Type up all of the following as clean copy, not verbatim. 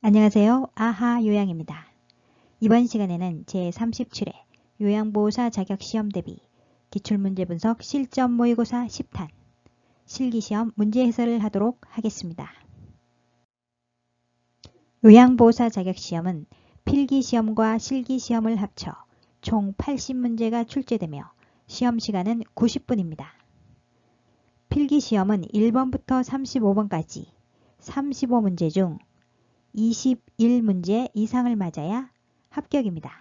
안녕하세요. 아하 요양입니다. 이번 시간에는 제37회 요양보호사 자격시험 대비 기출문제 분석 실전 모의고사 10탄 실기시험 문제 해설을 하도록 하겠습니다. 요양보호사 자격시험은 필기시험과 실기시험을 합쳐 총 80문제가 출제되며 시험시간은 90분입니다. 필기시험은 1번부터 35번까지 35문제 중 21문제 이상을 맞아야 합격입니다.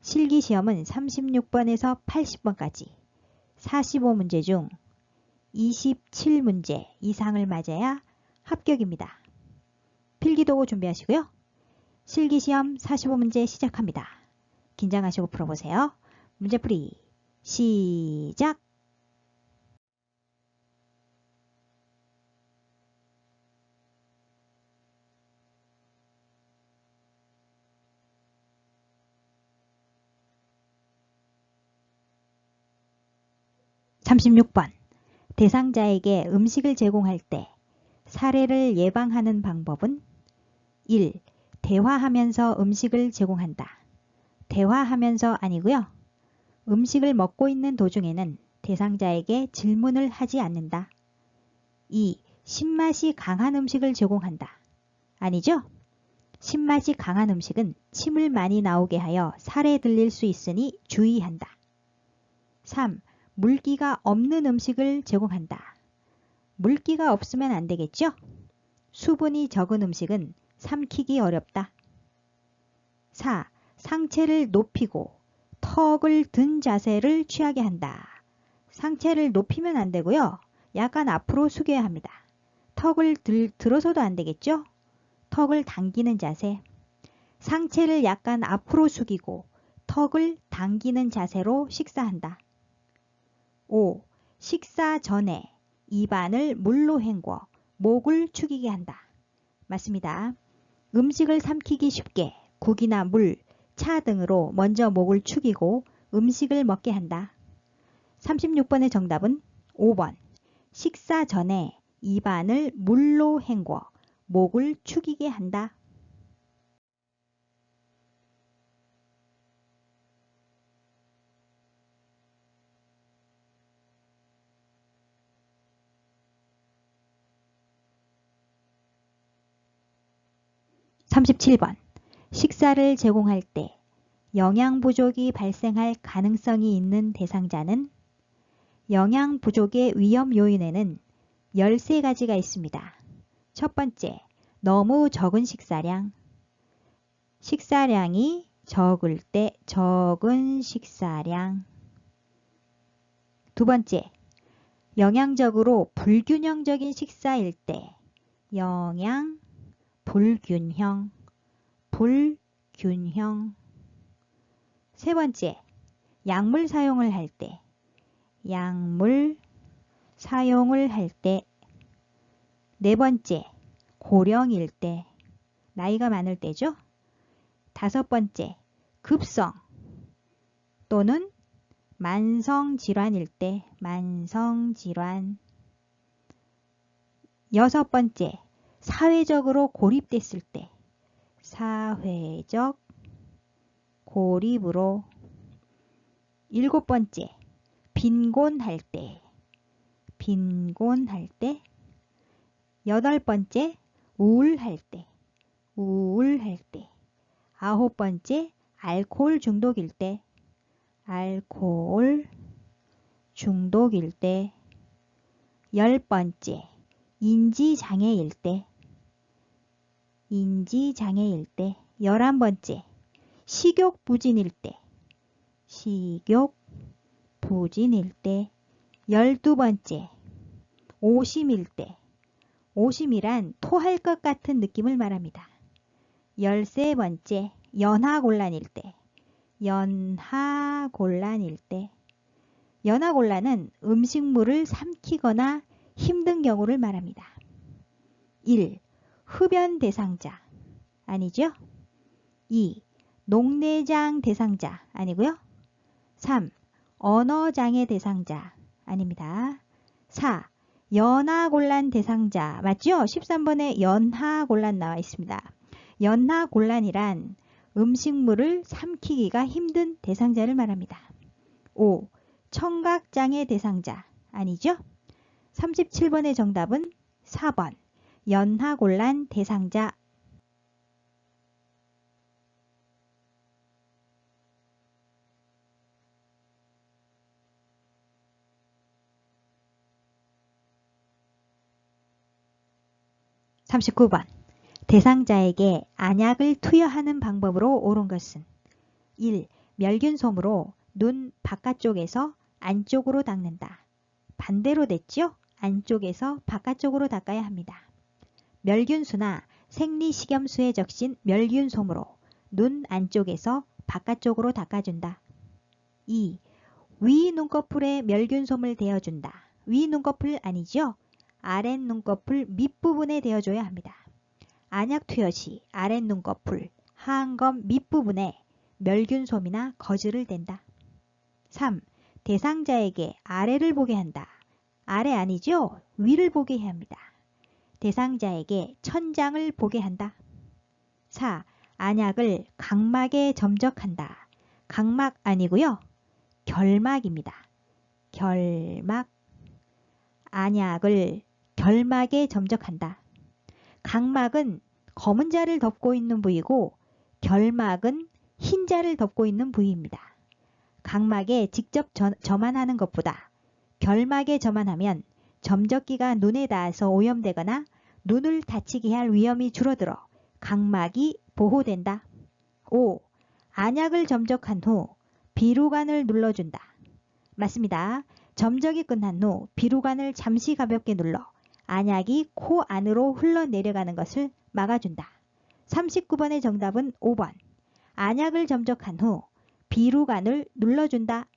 실기시험은 36번에서 80번까지 45문제 중 27문제 이상을 맞아야 합격입니다. 필기도구 준비하시고요. 실기시험 45문제 시작합니다. 긴장하시고 풀어보세요. 문제풀이 시작! (36번) 대상자에게 음식을 제공할 때 사례를 예방하는 방법은 1. 대화하면서 음식을 제공한다. 대화하면서 아니고요. 음식을 먹고 있는 도중에는 대상자에게 질문을 하지 않는다. 2. 신맛이 강한 음식을 제공한다. 아니죠? 신맛이 강한 음식은 침을 많이 나오게 하여 살에 들릴 수 있으니 주의한다. 3. 물기가 없는 음식을 제공한다. 물기가 없으면 안 되겠죠? 수분이 적은 음식은 삼키기 어렵다. 4. 상체를 높이고 턱을 든 자세를 취하게 한다. 상체를 높이면 안 되고요. 약간 앞으로 숙여야 합니다. 턱을 들어서도 안 되겠죠? 턱을 당기는 자세. 상체를 약간 앞으로 숙이고 턱을 당기는 자세로 식사한다. 5. 식사 전에 입안을 물로 헹궈 목을 축이게 한다. 맞습니다. 음식을 삼키기 쉽게 국이나 물, 차 등으로 먼저 목을 축이고 음식을 먹게 한다. 36번의 정답은 5번. 식사 전에 입안을 물로 헹궈 목을 축이게 한다. (37번) 식사를 제공할 때 영양 부족이 발생할 가능성이 있는 대상자는 영양 부족의 위험 요인에는 13가지가 있습니다. 첫 번째, 너무 적은 식사량. 식사량이 적을 때 적은 식사량. 두 번째, 영양적으로 불균형적인 식사일 때 영양 불균형. 세 번째, 약물 사용을 할 때 네 번째, 고령일 때 나이가 많을 때죠. 다섯 번째, 급성 또는 만성질환일 때 만성질환. 여섯 번째, 사회적으로 고립됐을 때 사회적 고립으로. 일곱 번째, 빈곤할 때 여덟 번째, 우울할 때 아홉 번째, 알코올 중독일 때 열 번째, 인지장애일 때 11번째, 식욕부진일 때 12번째, 오심일 때. 오심이란 토할 것 같은 느낌을 말합니다. 13번째, 연하곤란일 때. 연하곤란은 음식물을 삼키거나 힘든 경우를 말합니다. 1. 흡연 대상자 아니죠? 2. 녹내장 대상자 아니고요. 3. 언어장애 대상자 아닙니다. 4. 연하곤란 대상자 맞죠? 13번에 연하곤란 나와 있습니다. 연하곤란이란 음식물을 삼키기가 힘든 대상자를 말합니다. 5. 청각장애 대상자 아니죠? 37번의 정답은 4번 연하곤란 대상자. (39번) 대상자에게 안약을 투여하는 방법으로 옳은 것은 1. 멸균솜으로 눈 바깥쪽에서 안쪽으로 닦는다. 반대로 됐죠? 안쪽에서 바깥쪽으로 닦아야 합니다. 멸균수나 생리식염수에 적신 멸균솜으로 눈 안쪽에서 바깥쪽으로 닦아준다. 2. 위 눈꺼풀에 멸균솜을 대어준다. 위 눈꺼풀 아니죠? 아랫 눈꺼풀 밑부분에 대어줘야 합니다. 안약 투여 시 아랫 눈꺼풀, 하안검 밑부분에 멸균솜이나 거즈를 댄다. 3. 대상자에게 아래를 보게 한다. 아래 아니죠? 위를 보게 해야 합니다. 대상자에게 천장을 보게 한다. 4. 안약을 각막에 점적한다. 각막 아니고요. 결막입니다. 결막. 안약을 결막에 점적한다. 각막은 검은 자를 덮고 있는 부위고 결막은 흰 자를 덮고 있는 부위입니다. 각막에 직접 점안하는 것보다 결막에 점안하면 점적기가 눈에 닿아서 오염되거나 눈을 다치게 할 위험이 줄어들어 각막이 보호된다. 5. 안약을 점적한 후 비루관을 눌러준다. 맞습니다. 점적이 끝난 후 비루관을 잠시 가볍게 눌러 안약이 코 안으로 흘러내려가는 것을 막아준다. 39번의 정답은 5번. 안약을 점적한 후 비루관을 눌러준다.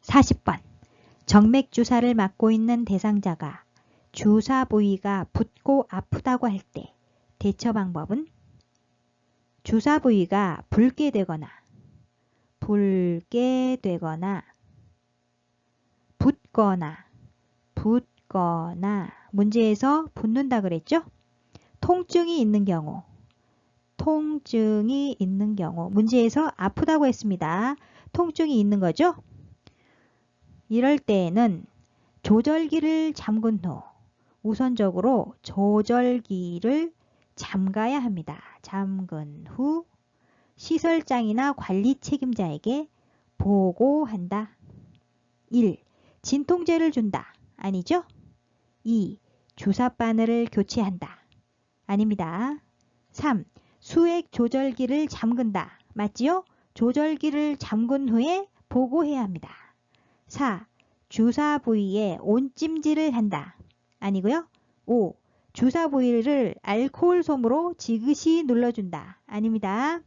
(40번) 정맥주사를 맞고 있는 대상자가 주사 부위가 붓고 아프다고 할 때 대처 방법은 주사 부위가 붉게 되거나 붓거나 문제에서 붓는다 그랬죠? 통증이 있는 경우 문제에서 아프다고 했습니다. 통증이 있는 거죠? 이럴 때에는 조절기를 잠근 후 우선적으로 조절기를 잠가야 합니다. 잠근 후 시설장이나 관리 책임자에게 보고한다. 1. 진통제를 준다. 아니죠? 2. 주사바늘을 교체한다. 아닙니다. 3. 수액 조절기를 잠근다. 맞지요? 조절기를 잠근 후에 보고해야 합니다. 4. 주사 부위에 온찜질을 한다. 아니고요. 5. 주사 부위를 알코올 솜으로 지그시 눌러준다. 아닙니다.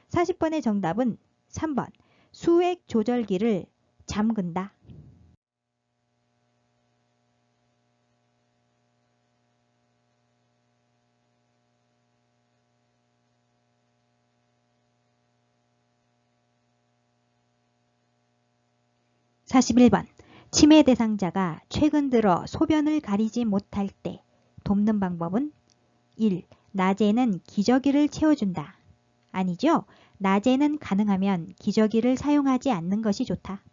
40번의 정답은 3번. 수액 조절기를 잠근다. (41번) 치매 대상자가 최근 들어 소변을 가리지 못할 때 돕는 방법은 1. 낮에는 기저귀를 채워준다. 아니죠? 낮에는 가능하면 기저귀를 사용하지 않는 것이 좋다.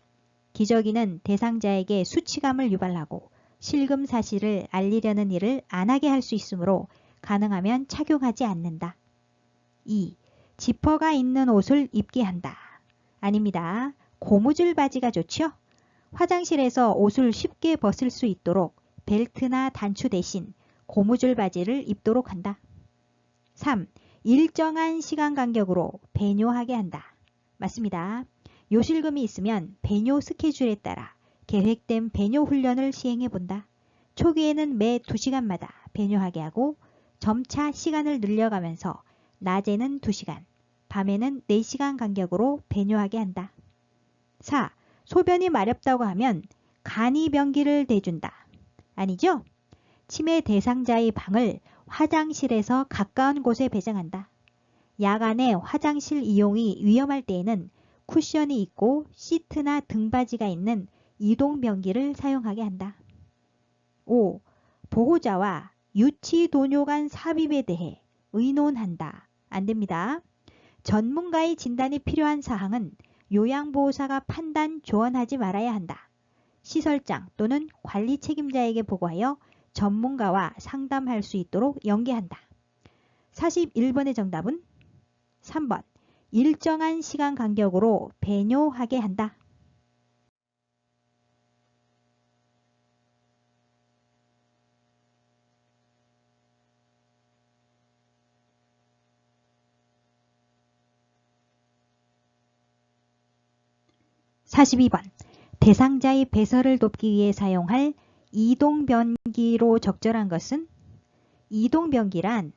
기저귀는 대상자에게 수치감을 유발하고 실금 사실을 알리려는 일을 안 하게 할 수 있으므로 가능하면 착용하지 않는다. 2. 지퍼가 있는 옷을 입게 한다. 아닙니다. 고무줄 바지가 좋죠? 화장실에서 옷을 쉽게 벗을 수 있도록 벨트나 단추 대신 고무줄 바지를 입도록 한다. 3. 일정한 시간 간격으로 배뇨하게 한다. 맞습니다. 요실금이 있으면 배뇨 스케줄에 따라 계획된 배뇨 훈련을 시행해 본다. 초기에는 매 2시간마다 배뇨하게 하고 점차 시간을 늘려가면서 낮에는 2시간, 밤에는 4시간 간격으로 배뇨하게 한다. 4. 소변이 마렵다고 하면 간이병기를 대준다. 아니죠? 치매 대상자의 방을 화장실에서 가까운 곳에 배정한다. 야간에 화장실 이용이 위험할 때에는 쿠션이 있고 시트나 등받이가 있는 이동변기를 사용하게 한다. 5. 보호자와 유치 도뇨 간 삽입에 대해 의논한다. 안됩니다. 전문가의 진단이 필요한 사항은 요양보호사가 판단, 조언하지 말아야 한다. 시설장 또는 관리 책임자에게 보고하여 전문가와 상담할 수 있도록 연계한다. 41번의 정답은 3번. 일정한 시간 간격으로 배뇨하게 한다. (42번) 대상자의 배설을 돕기 위해 사용할 이동변기로 적절한 것은? 이동변기란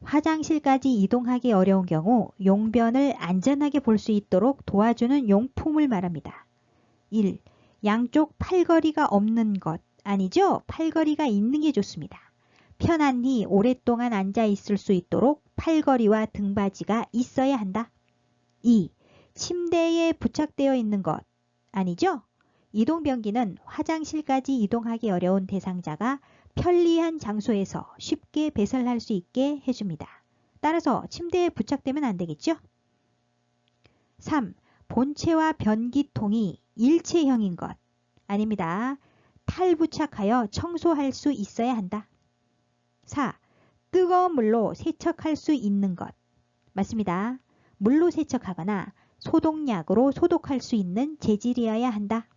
화장실까지 이동하기 어려운 경우 용변을 안전하게 볼 수 있도록 도와주는 용품을 말합니다. 1. 양쪽 팔걸이가 없는 것. 아니죠? 팔걸이가 있는 게 좋습니다. 편안히 오랫동안 앉아 있을 수 있도록 팔걸이와 등받이가 있어야 한다. 2. 침대에 부착되어 있는 것. 아니죠? 이동변기는 화장실까지 이동하기 어려운 대상자가 편리한 장소에서 쉽게 배설할 수 있게 해줍니다. 따라서 침대에 부착되면 안 되겠죠? 3. 본체와 변기통이 일체형인 것. 아닙니다. 탈부착하여 청소할 수 있어야 한다. 4. 뜨거운 물로 세척할 수 있는 것. 맞습니다. 물로 세척하거나 소독약으로 소독할 수 있는 재질이어야 한다.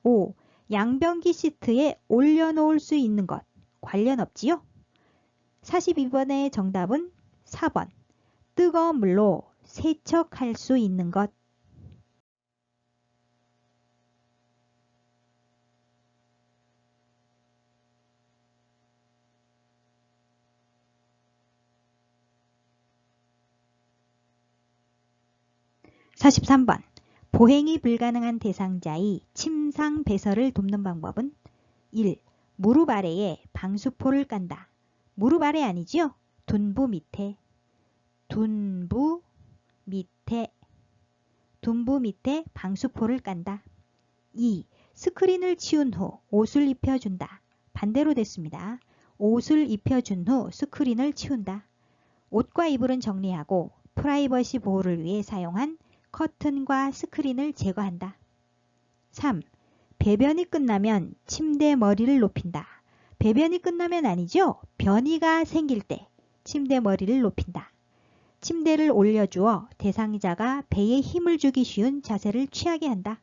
5. 양변기 시트에 올려놓을 수 있는 것. 관련 없지요? 42번의 정답은 4번. 뜨거운 물로 세척할 수 있는 것. (43번) 보행이 불가능한 대상자의 침상 배설을 돕는 방법은? 1. 무릎 아래에 방수포를 깐다. 무릎 아래 아니죠? 둔부 밑에. 둔부 밑에 방수포를 깐다. 2. 스크린을 치운 후 옷을 입혀준다. 반대로 됐습니다. 옷을 입혀준 후 스크린을 치운다. 옷과 이불은 정리하고 프라이버시 보호를 위해 사용한 커튼과 스크린을 제거한다. 3. 배변이 끝나면 침대 머리를 높인다. 배변이 끝나면 아니죠? 변이가 생길 때 침대 머리를 높인다. 침대를 올려주어 대상자가 배에 힘을 주기 쉬운 자세를 취하게 한다.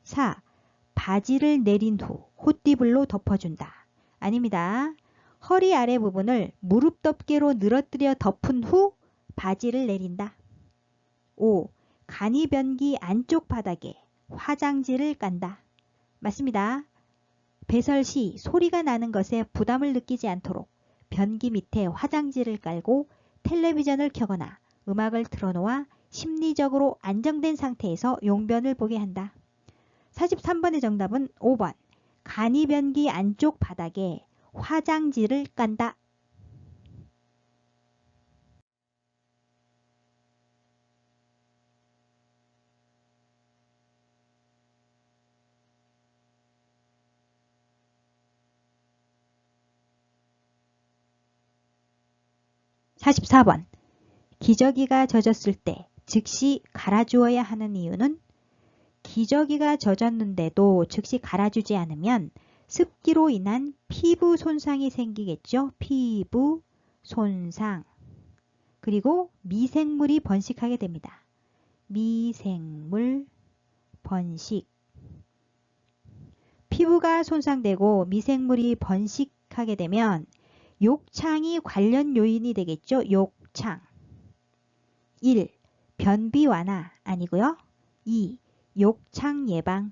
4. 바지를 내린 후 호띠불로 덮어준다. 아닙니다. 허리 아래 부분을 무릎 덮개로 늘어뜨려 덮은 후 바지를 내린다. 5. 간이변기 안쪽 바닥에 화장지를 깐다. 맞습니다. 배설 시 소리가 나는 것에 부담을 느끼지 않도록 변기 밑에 화장지를 깔고 텔레비전을 켜거나 음악을 틀어놓아 심리적으로 안정된 상태에서 용변을 보게 한다. 43번의 정답은 5번. 간이변기 안쪽 바닥에 화장지를 깐다. (44번) 기저귀가 젖었을 때 즉시 갈아주어야 하는 이유는? 기저귀가 젖었는데도 즉시 갈아주지 않으면 습기로 인한 피부 손상이 생기겠죠. 피부 손상. 그리고 미생물이 번식하게 됩니다. 미생물 번식. 피부가 손상되고 미생물이 번식하게 되면 욕창이 관련 요인이 되겠죠. 욕창. 1. 변비 완화 아니고요. 2. 욕창 예방.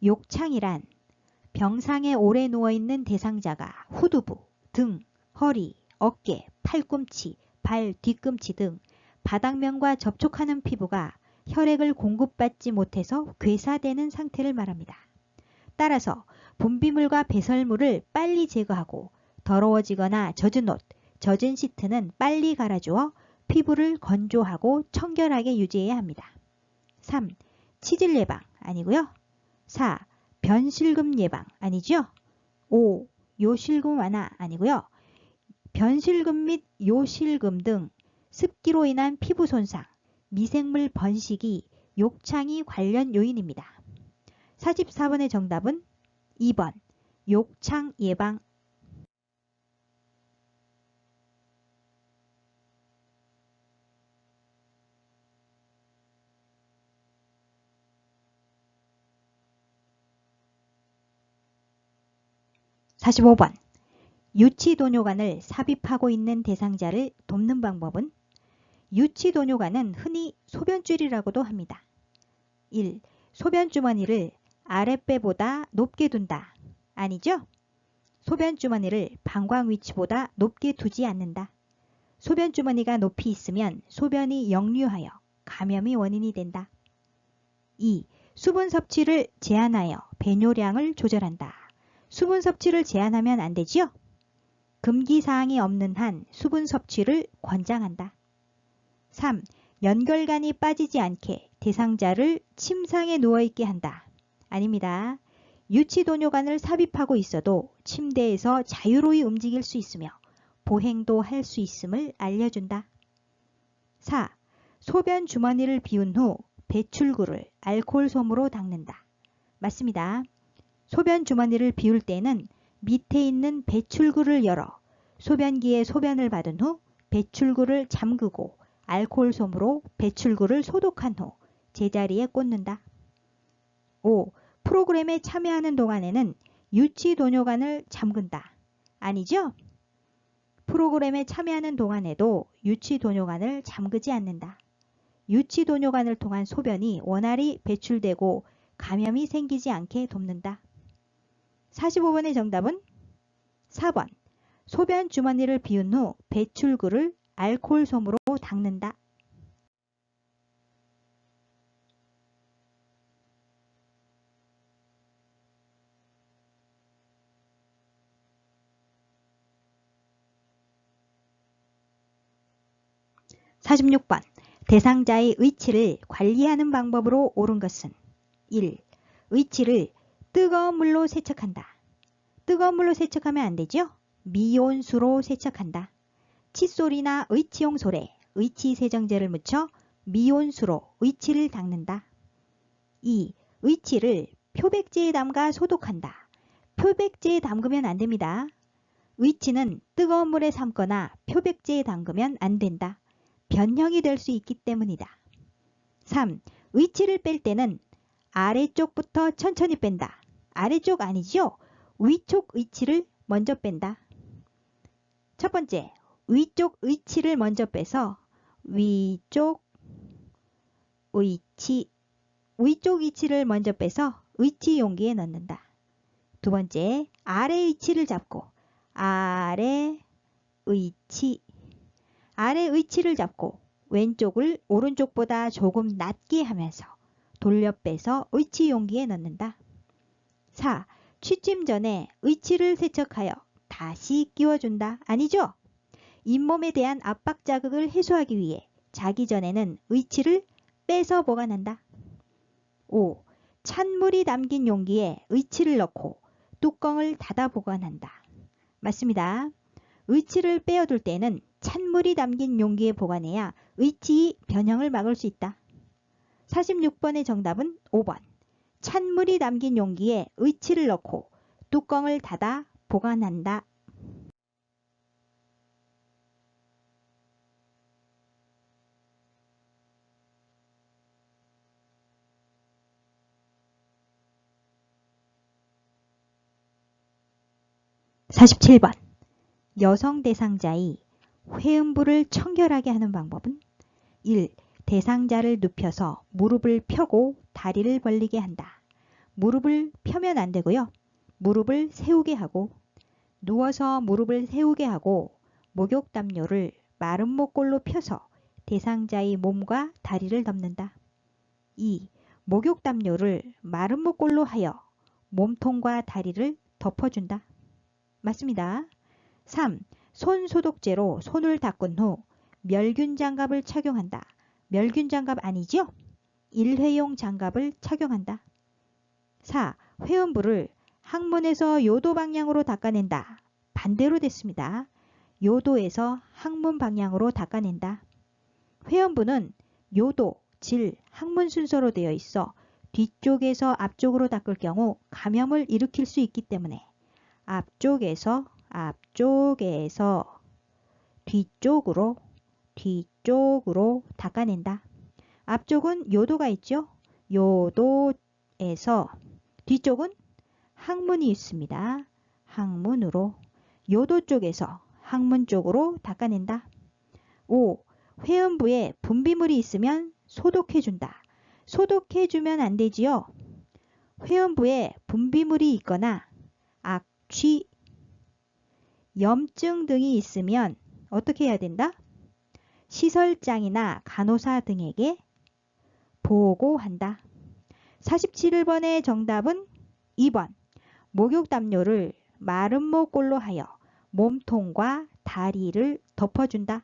욕창이란 병상에 오래 누워있는 대상자가 후두부, 등, 허리, 어깨, 팔꿈치, 발 뒤꿈치 등 바닥면과 접촉하는 피부가 혈액을 공급받지 못해서 괴사되는 상태를 말합니다. 따라서 분비물과 배설물을 빨리 제거하고 더러워지거나 젖은 옷, 젖은 시트는 빨리 갈아주어 피부를 건조하고 청결하게 유지해야 합니다. 3. 치질 예방 아니고요. 4. 변실금 예방 아니죠. 5. 요실금 완화 아니고요. 변실금 및 요실금 등 습기로 인한 피부 손상, 미생물 번식이 욕창이 관련 요인입니다. 44번의 정답은 2번 욕창 예방. 45번 유치도뇨관을 삽입하고 있는 대상자를 돕는 방법은 유치도뇨관은 흔히 소변줄이라고도 합니다. 1. 소변주머니를 아랫배보다 높게 둔다. 아니죠? 소변주머니를 방광 위치보다 높게 두지 않는다. 소변주머니가 높이 있으면 소변이 역류하여 감염이 원인이 된다. 2. 수분 섭취를 제한하여 배뇨량을 조절한다. 수분 섭취를 제한하면 안 되지요? 금기사항이 없는 한 수분 섭취를 권장한다. 3. 연결관이 빠지지 않게 대상자를 침상에 누워있게 한다. 아닙니다. 유치도뇨관을 삽입하고 있어도 침대에서 자유로이 움직일 수 있으며 보행도 할 수 있음을 알려준다. 4. 소변 주머니를 비운 후 배출구를 알코올솜으로 닦는다. 맞습니다. 소변 주머니를 비울 때는 밑에 있는 배출구를 열어 소변기에 소변을 받은 후 배출구를 잠그고 알코올솜으로 배출구를 소독한 후 제자리에 꽂는다. 5. 프로그램에 참여하는 동안에는 유치도뇨관을 잠근다. 아니죠? 프로그램에 참여하는 동안에도 유치도뇨관을 잠그지 않는다. 유치도뇨관을 통한 소변이 원활히 배출되고 감염이 생기지 않게 돕는다. 45번의 정답은 4번 소변 주머니를 비운 후 배출구를 알코올솜으로 닦는다. 46번 대상자의 의치를 관리하는 방법으로 옳은 것은 1. 의치를 뜨거운 물로 세척한다. 뜨거운 물로 세척하면 안 되죠? 미온수로 세척한다. 칫솔이나 의치용 솔에 의치 세정제를 묻혀 미온수로 의치를 닦는다. 2. 의치를 표백제에 담가 소독한다. 표백제에 담그면 안 됩니다. 의치는 뜨거운 물에 삶거나 표백제에 담그면 안 된다. 변형이 될 수 있기 때문이다. 3. 의치를 뺄 때는 아래쪽부터 천천히 뺀다. 아래쪽 아니죠? 위쪽 의치를 먼저 뺀다. 첫 번째, 위쪽 의치를 먼저 빼서 위쪽 의치, 위쪽 의치를 먼저 빼서 의치 용기에 넣는다. 두 번째, 아래 의치를 잡고 아래 의치, 아래 의치를 잡고 왼쪽을 오른쪽보다 조금 낮게 하면서 돌려 빼서 의치 용기에 넣는다. 4. 취침 전에 의치를 세척하여 다시 끼워준다. 아니죠? 잇몸에 대한 압박 자극을 해소하기 위해 자기 전에는 의치를 빼서 보관한다. 5. 찬물이 담긴 용기에 의치를 넣고 뚜껑을 닫아 보관한다. 맞습니다. 의치를 빼어둘 때는 찬물이 담긴 용기에 보관해야 의치 변형을 막을 수 있다. 46번의 정답은 5번. 찬물이 담긴 용기에 의치를 넣고 뚜껑을 닫아 보관한다. 47번. 여성 대상자의 회음부를 청결하게 하는 방법은 1. 대상자를 눕혀서 무릎을 펴고 다리를 벌리게 한다. 무릎을 펴면 안 되고요. 무릎을 세우게 하고 누워서 무릎을 세우게 하고 목욕담요를 마른 목골로 펴서 대상자의 몸과 다리를 덮는다. 2. 목욕담요를 마른 목골로 하여 몸통과 다리를 덮어준다. 맞습니다. 3. 손 소독제로 손을 닦은 후 멸균 장갑을 착용한다. 멸균 장갑 아니죠? 일회용 장갑을 착용한다. 4. 회음부를 항문에서 요도 방향으로 닦아낸다. 반대로 됐습니다. 요도에서 항문 방향으로 닦아낸다. 회음부는 요도, 질, 항문 순서로 되어 있어 뒤쪽에서 앞쪽으로 닦을 경우 감염을 일으킬 수 있기 때문에 앞쪽에서 뒤쪽으로 닦아낸다. 앞쪽은 요도가 있죠. 요도에서 뒤쪽은 항문이 있습니다. 항문으로 요도 쪽에서 항문 쪽으로 닦아낸다. 5. 회음부에 분비물이 있으면 소독해준다. 소독해주면 안 되지요. 회음부에 분비물이 있거나 악취, 염증 등이 있으면 어떻게 해야 된다? 시설장이나 간호사 등에게 보고한다. 47번의 정답은 2번. 목욕담요를 마른 목골로 하여 몸통과 다리를 덮어준다.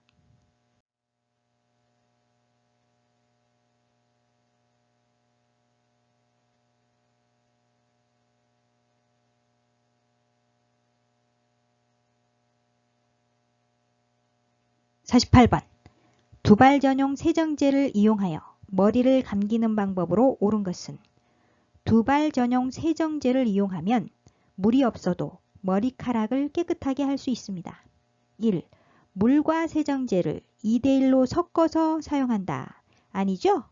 (48번) 두발 전용 세정제를 이용하여 머리를 감기는 방법으로 옳은 것은 두발 전용 세정제를 이용하면 물이 없어도 머리카락을 깨끗하게 할 수 있습니다. 1. 물과 세정제를 2대1로 섞어서 사용한다. 아니죠?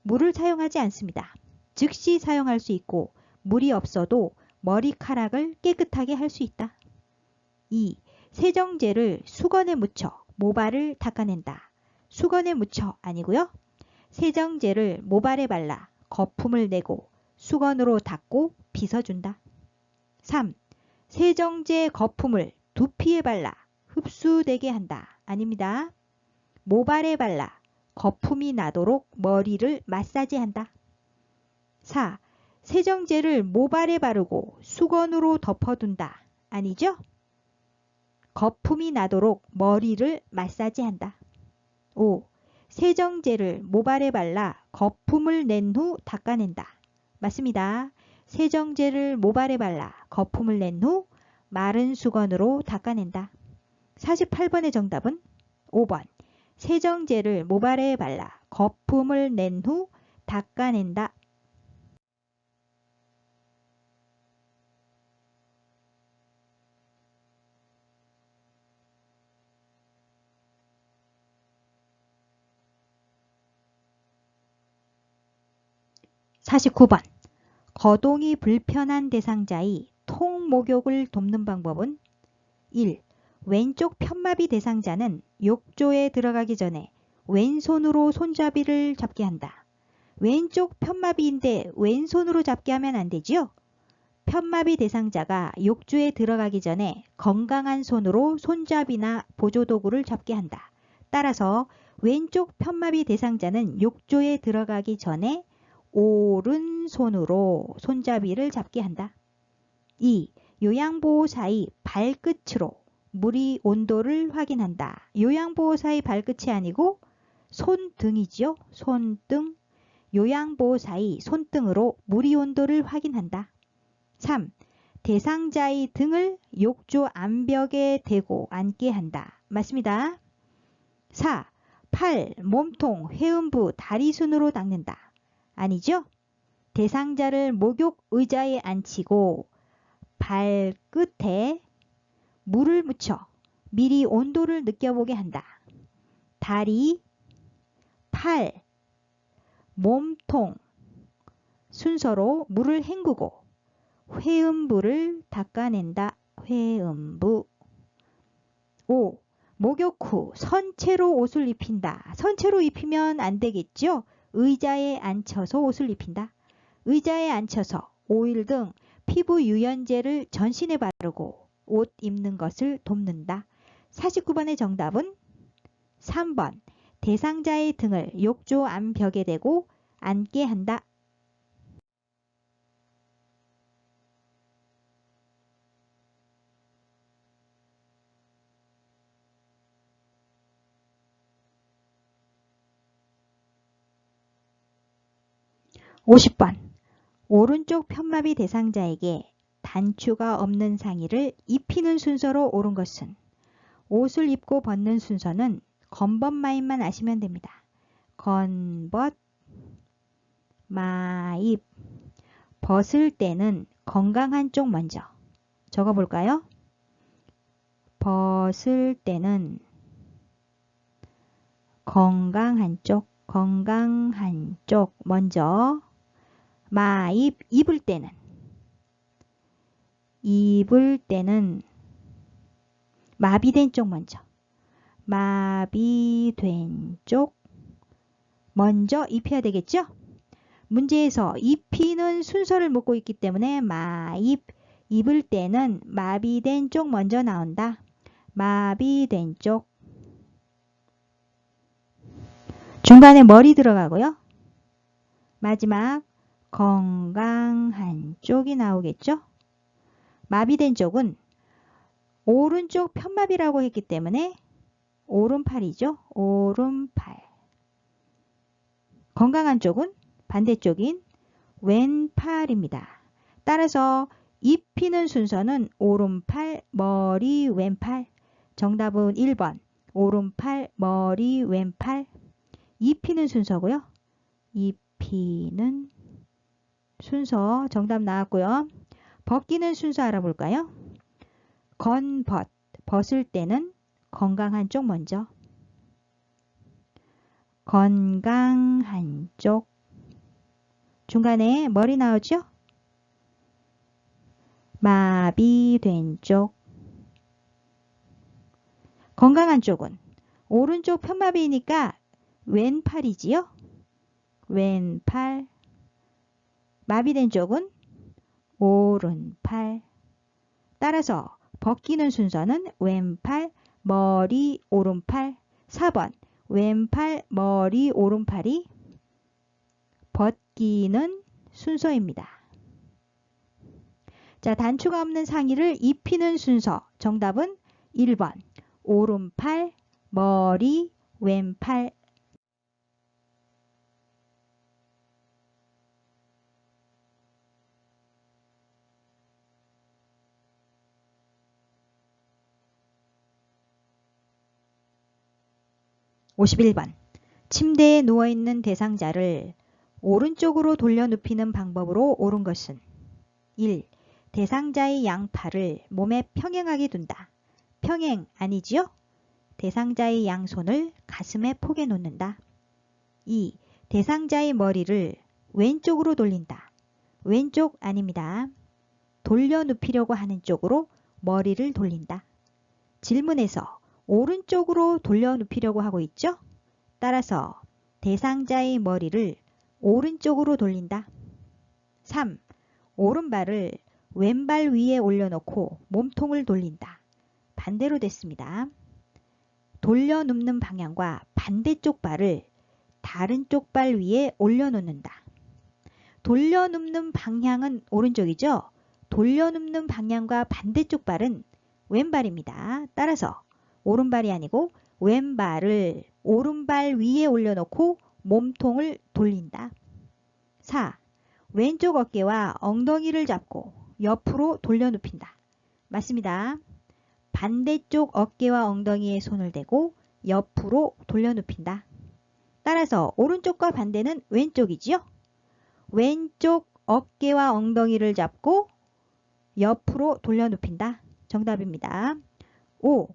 물을 사용하지 않습니다. 즉시 사용할 수 있고 물이 없어도 머리카락을 깨끗하게 할 수 있다. 2. 세정제를 수건에 묻혀 모발을 닦아낸다. 수건에 묻혀 아니고요. 세정제를 모발에 발라 거품을 내고 수건으로 닦고 빗어준다. 3. 세정제 거품을 두피에 발라 흡수되게 한다. 아닙니다. 모발에 발라 거품이 나도록 머리를 마사지한다. 4. 세정제를 모발에 바르고 수건으로 덮어둔다. 아니죠? 거품이 나도록 머리를 마사지한다. 5. 세정제를 모발에 발라 거품을 낸 후 닦아낸다. 맞습니다. 세정제를 모발에 발라 거품을 낸 후 마른 수건으로 닦아낸다. 48번의 정답은 5번. 세정제를 모발에 발라 거품을 낸 후 닦아낸다. (49번) 거동이 불편한 대상자의 통목욕을 돕는 방법은 1. 왼쪽 편마비 대상자는 욕조에 들어가기 전에 왼손으로 손잡이를 잡게 한다. 왼쪽 편마비인데 왼손으로 잡게 하면 안 되지요? 편마비 대상자가 욕조에 들어가기 전에 건강한 손으로 손잡이나 보조도구를 잡게 한다. 따라서 왼쪽 편마비 대상자는 욕조에 들어가기 전에 오른손으로 손잡이를 잡게 한다. 2. 요양보호사의 발끝으로 물의 온도를 확인한다. 요양보호사의 발끝이 아니고 손등이지요. 손등. 요양보호사의 손등으로 물의 온도를 확인한다. 3. 대상자의 등을 욕조 암벽에 대고 앉게 한다. 맞습니다. 4. 팔, 몸통, 회음부, 다리 순으로 닦는다. 아니죠? 대상자를 목욕 의자에 앉히고 발끝에 물을 묻혀 미리 온도를 느껴보게 한다. 다리, 팔, 몸통 순서로 물을 헹구고 회음부를 닦아낸다. 회음부. 5. 목욕 후 선체로 옷을 입힌다. 선체로 입히면 안 되겠죠? 의자에 앉혀서 옷을 입힌다. 의자에 앉혀서 오일 등 피부 유연제를 전신에 바르고 옷 입는 것을 돕는다. 49번의 정답은 3번. 대상자의 등을 욕조 암벽에 대고 앉게 한다. 50번. 오른쪽 편마비 대상자에게 단추가 없는 상의를 입히는 순서로 옳은 것은? 옷을 입고 벗는 순서는 건벗마입만 아시면 됩니다. 건벗, 마입. 벗을 때는 건강한 쪽 먼저. 적어볼까요? 벗을 때는 건강한 쪽 먼저. 마입, 입을 때는 마비된 쪽 먼저. 마비된 쪽 먼저 입혀야 되겠죠? 문제에서 입히는 순서를 묻고 있기 때문에 마입, 입을 때는 마비된 쪽 먼저 나온다. 마비된 쪽. 중간에 머리 들어가고요. 마지막 건강한 쪽이 나오겠죠? 마비된 쪽은 오른쪽 편마비라고 했기 때문에 오른팔이죠. 오른팔. 건강한 쪽은 반대쪽인 왼팔입니다. 따라서 입히는 순서는 오른팔, 머리, 왼팔. 정답은 1번. 오른팔, 머리, 왼팔. 입히는 순서고요. 입히는 순서 정답 나왔고요. 벗기는 순서 알아볼까요? 건벗, 벗을 때는 건강한 쪽 먼저. 건강한 쪽. 중간에 머리 나오죠? 마비된 쪽. 건강한 쪽은 오른쪽 편마비니까 왼팔이지요? 왼팔. 마비된 쪽은 오른팔. 따라서 벗기는 순서는 왼팔, 머리, 오른팔. 4번 왼팔, 머리, 오른팔이 벗기는 순서입니다. 자, 단추가 없는 상의를 입히는 순서. 정답은 1번. 오른팔, 머리, 왼팔. (51번) 침대에 누워있는 대상자를 오른쪽으로 돌려 눕히는 방법으로 옳은 것은? 1. 대상자의 양팔을 몸에 평행하게 둔다. 평행 아니지요? 대상자의 양손을 가슴에 포개 놓는다. 2. 대상자의 머리를 왼쪽으로 돌린다. 왼쪽 아닙니다. 돌려 눕히려고 하는 쪽으로 머리를 돌린다. 질문에서 오른쪽으로 돌려 눕히려고 하고 있죠? 따라서 대상자의 머리를 오른쪽으로 돌린다. 3. 오른발을 왼발 위에 올려놓고 몸통을 돌린다. 반대로 됐습니다. 돌려 눕는 방향과 반대쪽 발을 다른 쪽 발 위에 올려놓는다. 돌려 눕는 방향은 오른쪽이죠? 돌려 눕는 방향과 반대쪽 발은 왼발입니다. 따라서 오른발이 아니고 왼발을 오른발 위에 올려놓고 몸통을 돌린다. 4. 왼쪽 어깨와 엉덩이를 잡고 옆으로 돌려 눕힌다. 맞습니다. 반대쪽 어깨와 엉덩이에 손을 대고 옆으로 돌려 눕힌다. 따라서 오른쪽과 반대는 왼쪽이지요? 왼쪽 어깨와 엉덩이를 잡고 옆으로 돌려 눕힌다. 정답입니다. 5.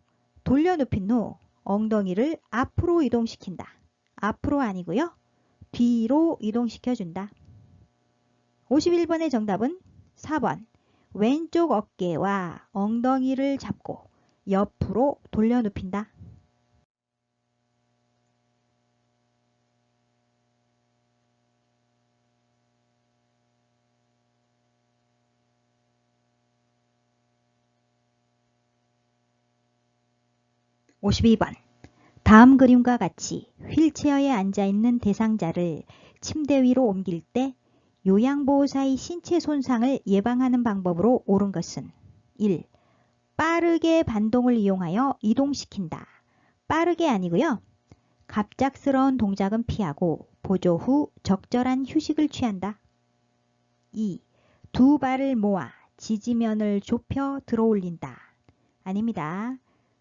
돌려 눕힌 후 엉덩이를 앞으로 이동시킨다. 앞으로 아니고요. 뒤로 이동시켜준다. 51번의 정답은 4번. 왼쪽 어깨와 엉덩이를 잡고 옆으로 돌려 눕힌다. (52번) 다음 그림과 같이 휠체어에 앉아있는 대상자를 침대 위로 옮길 때 요양보호사의 신체 손상을 예방하는 방법으로 옳은 것은? 1. 빠르게 반동을 이용하여 이동시킨다. 빠르게 아니고요. 갑작스러운 동작은 피하고 보조 후 적절한 휴식을 취한다. 2. 두 발을 모아 지지면을 좁혀 들어올린다. 아닙니다.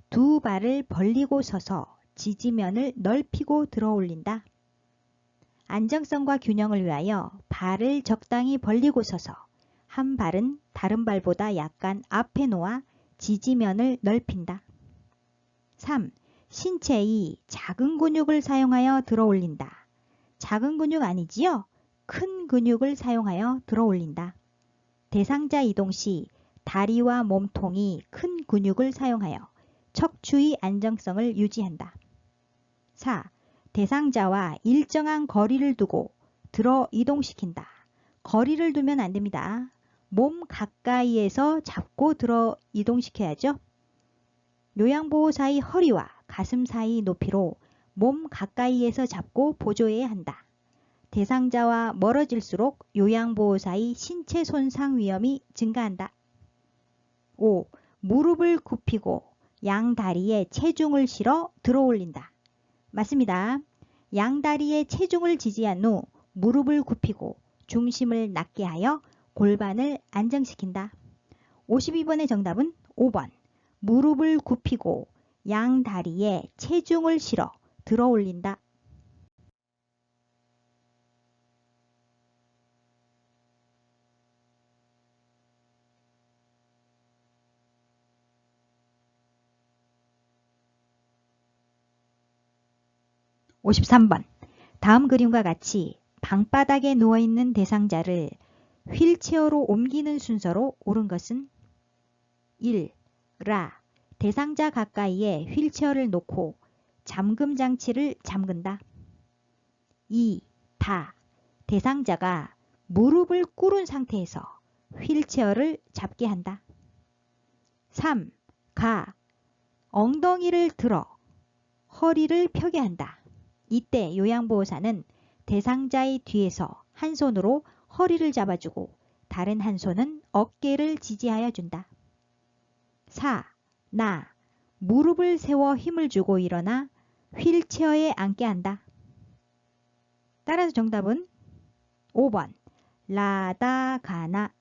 두 발을 벌리고 서서 지지면을 넓히고 들어올린다. 안정성과 균형을 위하여 발을 적당히 벌리고 서서 한 발은 다른 발보다 약간 앞에 놓아 지지면을 넓힌다. 3. 신체의 작은 근육을 사용하여 들어올린다. 작은 근육 아니지요? 큰 근육을 사용하여 들어올린다. 대상자 이동 시 다리와 몸통이 큰 근육을 사용하여 척추의 안정성을 유지한다. 4. 대상자와 일정한 거리를 두고 들어 이동시킨다. 거리를 두면 안 됩니다. 몸 가까이에서 잡고 들어 이동시켜야죠. 요양보호사의 허리와 가슴 사이 높이로 몸 가까이에서 잡고 보조해야 한다. 대상자와 멀어질수록 요양보호사의 신체 손상 위험이 증가한다. 5. 무릎을 굽히고 양다리에 체중을 실어 들어올린다. 맞습니다. 양다리에 체중을 지지한 후 무릎을 굽히고 중심을 낮게 하여 골반을 안정시킨다. 52번의 정답은 5번. 무릎을 굽히고 양다리에 체중을 실어 들어올린다. 53번. 다음 그림과 같이 방바닥에 누워있는 대상자를 휠체어로 옮기는 순서로 옳은 것은 1. 라. 대상자 가까이에 휠체어를 놓고 잠금 장치를 잠근다. 2. 다. 대상자가 무릎을 꿇은 상태에서 휠체어를 잡게 한다. 3. 가. 엉덩이를 들어 허리를 펴게 한다. 이때 요양보호사는 대상자의 뒤에서 한 손으로 허리를 잡아주고 다른 한 손은 어깨를 지지하여 준다. 4. 나. 무릎을 세워 힘을 주고 일어나 휠체어에 앉게 한다. 따라서 정답은 5번. 라다 가나.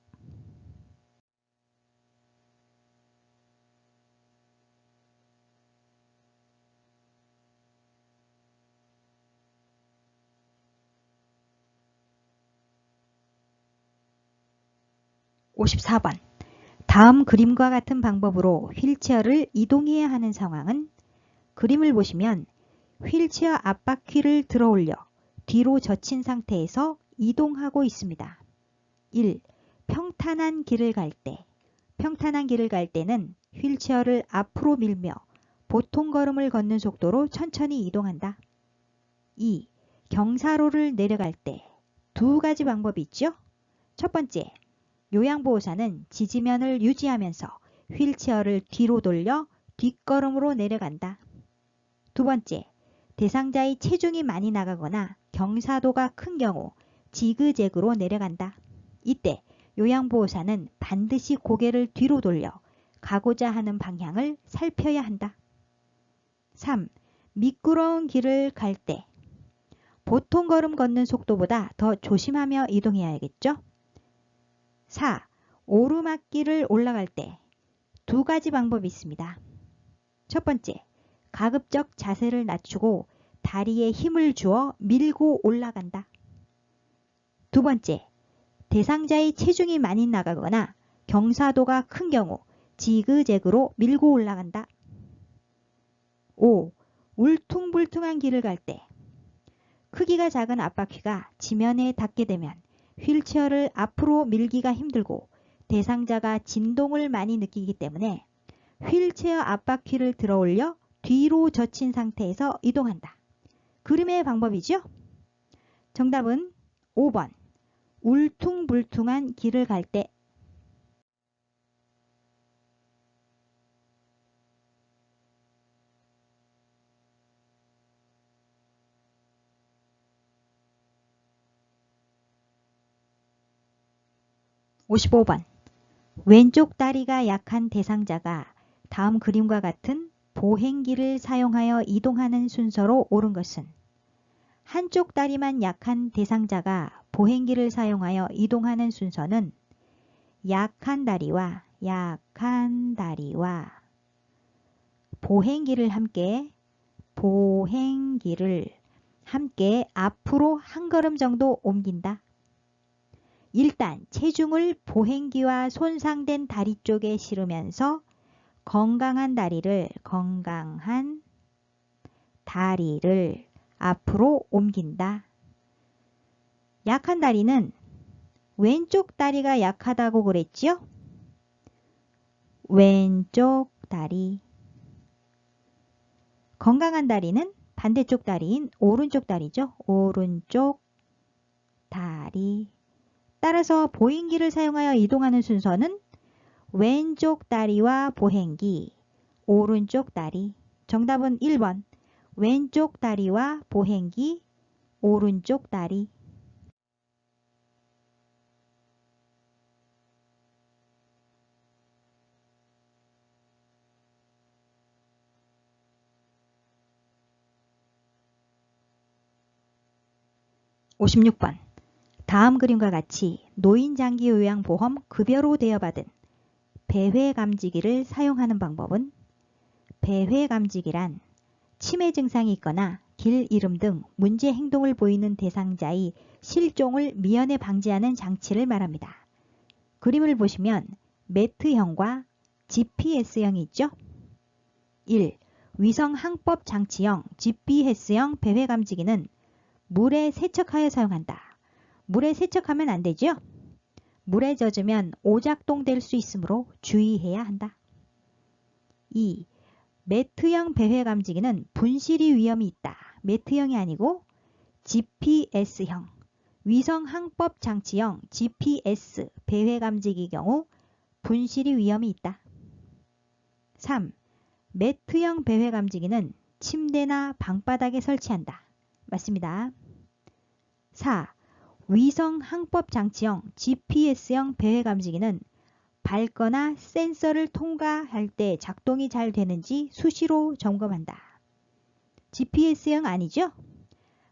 54번. 다음 그림과 같은 방법으로 휠체어를 이동해야 하는 상황은 그림을 보시면 휠체어 앞바퀴를 들어올려 뒤로 젖힌 상태에서 이동하고 있습니다. 1. 평탄한 길을 갈 때. 평탄한 길을 갈 때는 휠체어를 앞으로 밀며 보통 걸음을 걷는 속도로 천천히 이동한다. 2. 경사로를 내려갈 때. 두 가지 방법이 있죠. 첫 번째, 요양보호사는 지지면을 유지하면서 휠체어를 뒤로 돌려 뒷걸음으로 내려간다. 두 번째, 대상자의 체중이 많이 나가거나 경사도가 큰 경우 지그재그로 내려간다. 이때 요양보호사는 반드시 고개를 뒤로 돌려 가고자 하는 방향을 살펴야 한다. 3. 미끄러운 길을 갈 때. 보통 걸음 걷는 속도보다 더 조심하며 이동해야겠죠? 4. 오르막길을 올라갈 때. 두 가지 방법이 있습니다. 첫 번째, 가급적 자세를 낮추고 다리에 힘을 주어 밀고 올라간다. 두 번째, 대상자의 체중이 많이 나가거나 경사도가 큰 경우 지그재그로 밀고 올라간다. 5. 울퉁불퉁한 길을 갈 때. 크기가 작은 앞바퀴가 지면에 닿게 되면 휠체어를 앞으로 밀기가 힘들고 대상자가 진동을 많이 느끼기 때문에 휠체어 앞바퀴를 들어올려 뒤로 젖힌 상태에서 이동한다. 그림의 방법이죠? 정답은 5번. 울퉁불퉁한 길을 갈 때. (55번) 왼쪽 다리가 약한 대상자가 다음 그림과 같은 보행기를 사용하여 이동하는 순서로 옳은 것은 한쪽 다리만 약한 대상자가 보행기를 사용하여 이동하는 순서는 약한 다리와 보행기를 함께 앞으로 한 걸음 정도 옮긴다. 일단 체중을 보행기와 손상된 다리 쪽에 실으면서 건강한 다리를 앞으로 옮긴다. 약한 다리는 왼쪽 다리가 약하다고 그랬지요? 왼쪽 다리. 건강한 다리는 반대쪽 다리인 오른쪽 다리죠. 오른쪽 다리. 따라서 보행기를 사용하여 이동하는 순서는 왼쪽 다리와 보행기, 오른쪽 다리. 정답은 1번. 왼쪽 다리와 보행기, 오른쪽 다리. (56번) 다음 그림과 같이 노인장기요양보험 급여로 대여받은 배회감지기를 사용하는 방법은 배회감지기란 치매 증상이 있거나 길 잃음 등 문제 행동을 보이는 대상자의 실종을 미연에 방지하는 장치를 말합니다. 그림을 보시면 매트형과 GPS형이 있죠? 1. 위성 항법 장치형 GPS형 배회감지기는 물에 세척하여 사용한다. 물에 세척하면 안 되죠? 물에 젖으면 오작동될 수 있으므로 주의해야 한다. 2. 매트형 배회감지기는 분실이 위험이 있다. 매트형이 아니고 GPS형, 위성 항법 장치형 GPS 배회감지기 경우 분실이 위험이 있다. 3. 매트형 배회감지기는 침대나 방바닥에 설치한다. 맞습니다. 4. 위성 항법 장치형 GPS형 배회감지기는 밟거나 센서를 통과할 때 작동이 잘 되는지 수시로 점검한다. GPS형 아니죠?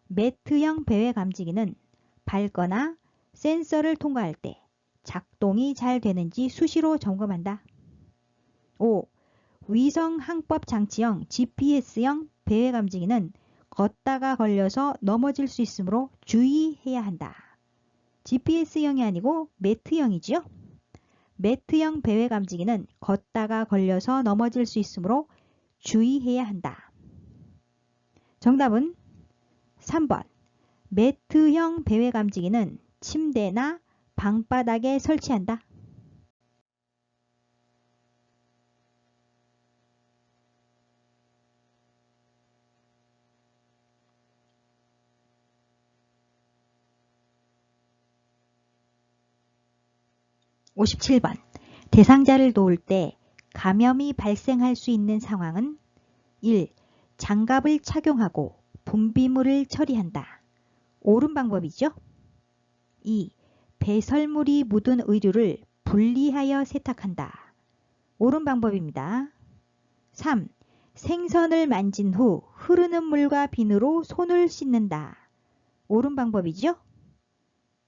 매트형 배회감지기는 밟거나 센서를 통과할 때 작동이 잘 되는지 수시로 점검한다. 5. 위성 항법 장치형 GPS형 배회감지기는 걷다가 걸려서 넘어질 수 있으므로 주의해야 한다. GPS형이 아니고 매트형이죠. 매트형 배회감지기는 걷다가 걸려서 넘어질 수 있으므로 주의해야 한다. 정답은 3번. 매트형 배회감지기는 침대나 방바닥에 설치한다. (57번) 대상자를 도울 때 감염이 발생할 수 있는 상황은 1. 장갑을 착용하고 분비물을 처리한다. 옳은 방법이죠. 2. 배설물이 묻은 의류를 분리하여 세탁한다. 옳은 방법입니다. 3. 생선을 만진 후 흐르는 물과 비누로 손을 씻는다. 옳은 방법이죠.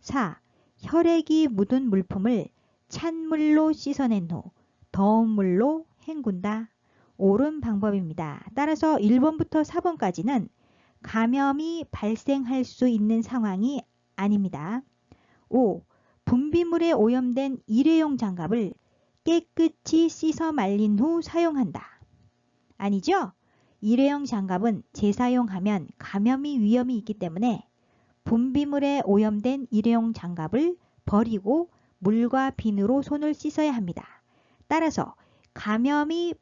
4. 혈액이 묻은 물품을 찬물로 씻어낸 후 더운 물로 헹군다. 옳은 방법입니다. 따라서 1번부터 4번까지는 감염이 발생할 수 있는 상황이 아닙니다. 5. 분비물에 오염된 일회용 장갑을 깨끗이 씻어 말린 후 사용한다. 아니죠? 일회용 장갑은 재사용하면 감염이 위험이 있기 때문에 분비물에 오염된 일회용 장갑을 버리고 물과 비누로 손을 씻어야 합니다. 따라서 감염이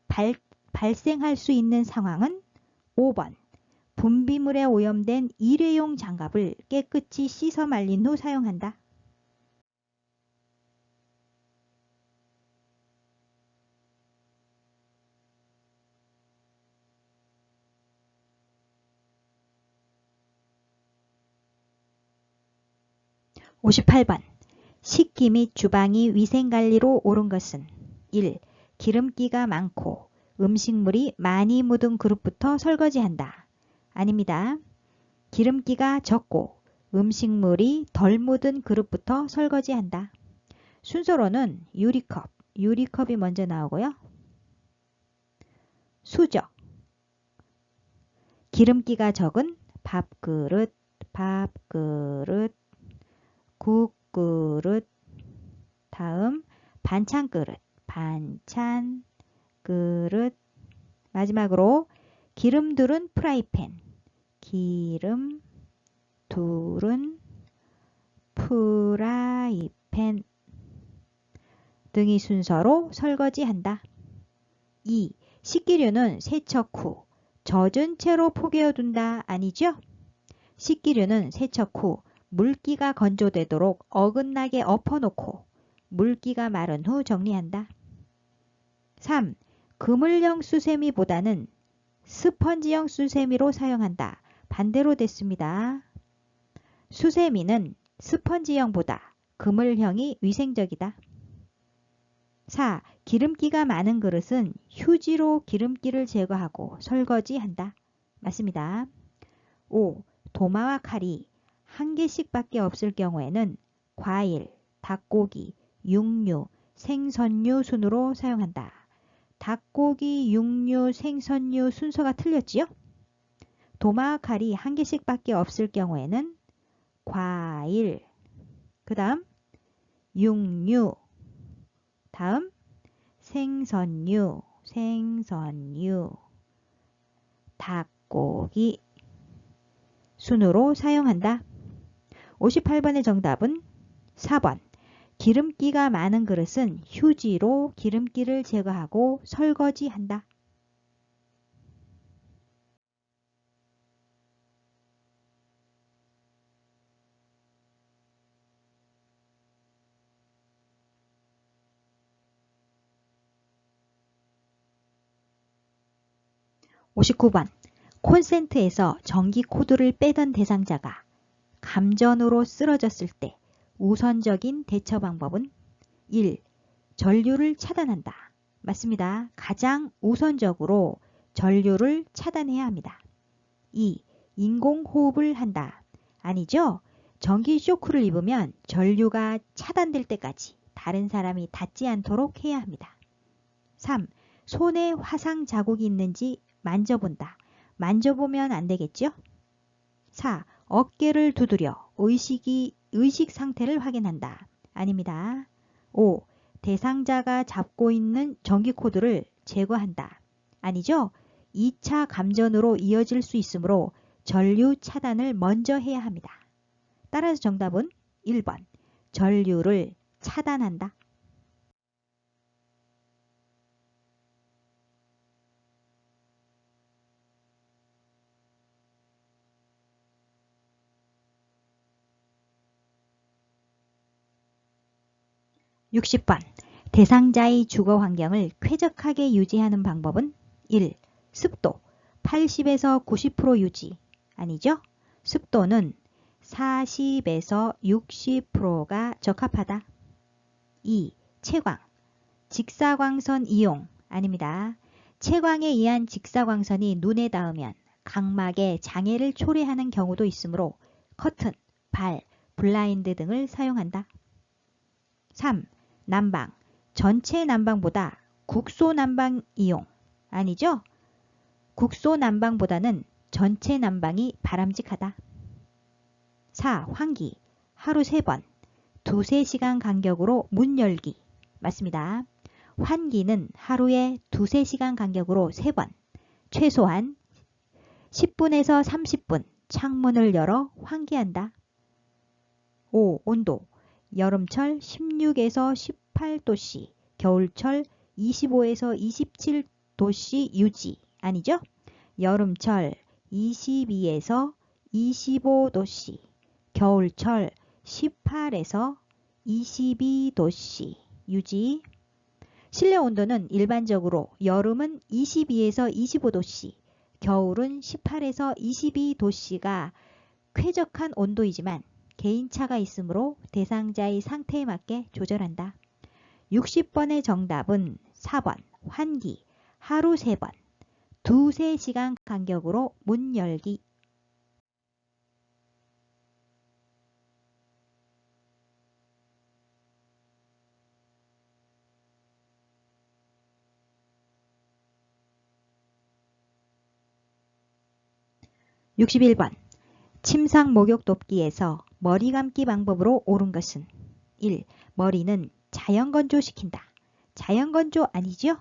발생할 수 있는 상황은 5번. 분비물에 오염된 일회용 장갑을 깨끗이 씻어 말린 후 사용한다. (58번) 식기 및 주방이 위생관리로 옳은 것은 1. 기름기가 많고 음식물이 많이 묻은 그릇부터 설거지한다. 아닙니다. 기름기가 적고 음식물이 덜 묻은 그릇부터 설거지한다. 순서로는 유리컵이 먼저 나오고요. 수저, 기름기가 적은 밥그릇, 국그릇, 다음 반찬그릇, 마지막으로 기름 두른 프라이팬, 기름 두른 프라이팬 등의 순서로 설거지한다. 2. 식기류는 세척 후 젖은 채로 포개어둔다. 아니죠? 식기류는 세척 후 물기가 건조되도록 어긋나게 엎어놓고 물기가 마른 후 정리한다. 3. 그물형 수세미보다는 스펀지형 수세미로 사용한다. 반대로 됐습니다. 수세미는 스펀지형보다 그물형이 위생적이다. 4. 기름기가 많은 그릇은 휴지로 기름기를 제거하고 설거지한다. 맞습니다. 5. 도마와 칼이 한 개씩밖에 없을 경우에는 과일, 닭고기, 육류, 생선류 순으로 사용한다. 닭고기, 육류, 생선류 순서가 틀렸지요? 도마와 칼이 한 개씩밖에 없을 경우에는 과일, 그 다음 육류, 다음 생선류, 닭고기 순으로 사용한다. 58번의 정답은 4번. 기름기가 많은 그릇은 휴지로 기름기를 제거하고 설거지한다. 59번. 콘센트에서 전기 코드를 빼던 대상자가 감전으로 쓰러졌을 때 우선적인 대처 방법은 1. 전류를 차단한다. 맞습니다. 가장 우선적으로 전류를 차단해야 합니다. 2. 인공호흡을 한다. 아니죠? 전기 쇼크를 입으면 전류가 차단될 때까지 다른 사람이 닿지 않도록 해야 합니다. 3. 손에 화상 자국이 있는지 만져본다. 만져보면 안 되겠죠? 4. 어깨를 두드려 의식 상태를 확인한다. 아닙니다. 5. 대상자가 잡고 있는 전기 코드를 제거한다. 아니죠? 2차 감전으로 이어질 수 있으므로 전류 차단을 먼저 해야 합니다. 따라서 정답은 1번. 전류를 차단한다. 60번. 대상자의 주거 환경을 쾌적하게 유지하는 방법은 1. 습도 80에서 90% 유지. 아니죠? 습도는 40에서 60%가 적합하다. 2. 채광 직사광선 이용. 아닙니다. 채광에 의한 직사광선이 눈에 닿으면 각막에 장애를 초래하는 경우도 있으므로 커튼, 블라인드 등을 사용한다. 3. 난방 전체 난방보다 국소 난방 이용. 아니죠? 국소 난방보다는 전체 난방이 바람직하다. 4. 환기 하루 3번 2-3시간 간격으로 문 열기. 맞습니다. 환기는 하루에 2-3시간 간격으로 3번 최소한 10분에서 30분 창문을 열어 환기한다. 5. 온도 여름철 16에서 18도씨, 겨울철 25에서 27도씨 유지. 아니죠? 여름철 22에서 25도씨, 겨울철 18에서 22도씨 유지. 실내 온도는 일반적으로 여름은 22에서 25도씨, 겨울은 18에서 22도씨가 쾌적한 온도이지만 개인차가 있으므로 대상자의 상태에 맞게 조절한다. 60번의 정답은 4번 환기 하루 3번 2-3시간 간격으로 문 열기. 61번. 침상 목욕 돕기에서 머리 감기 방법으로 옳은 것은 1. 머리는 자연 건조시킨다. 자연 건조 아니죠?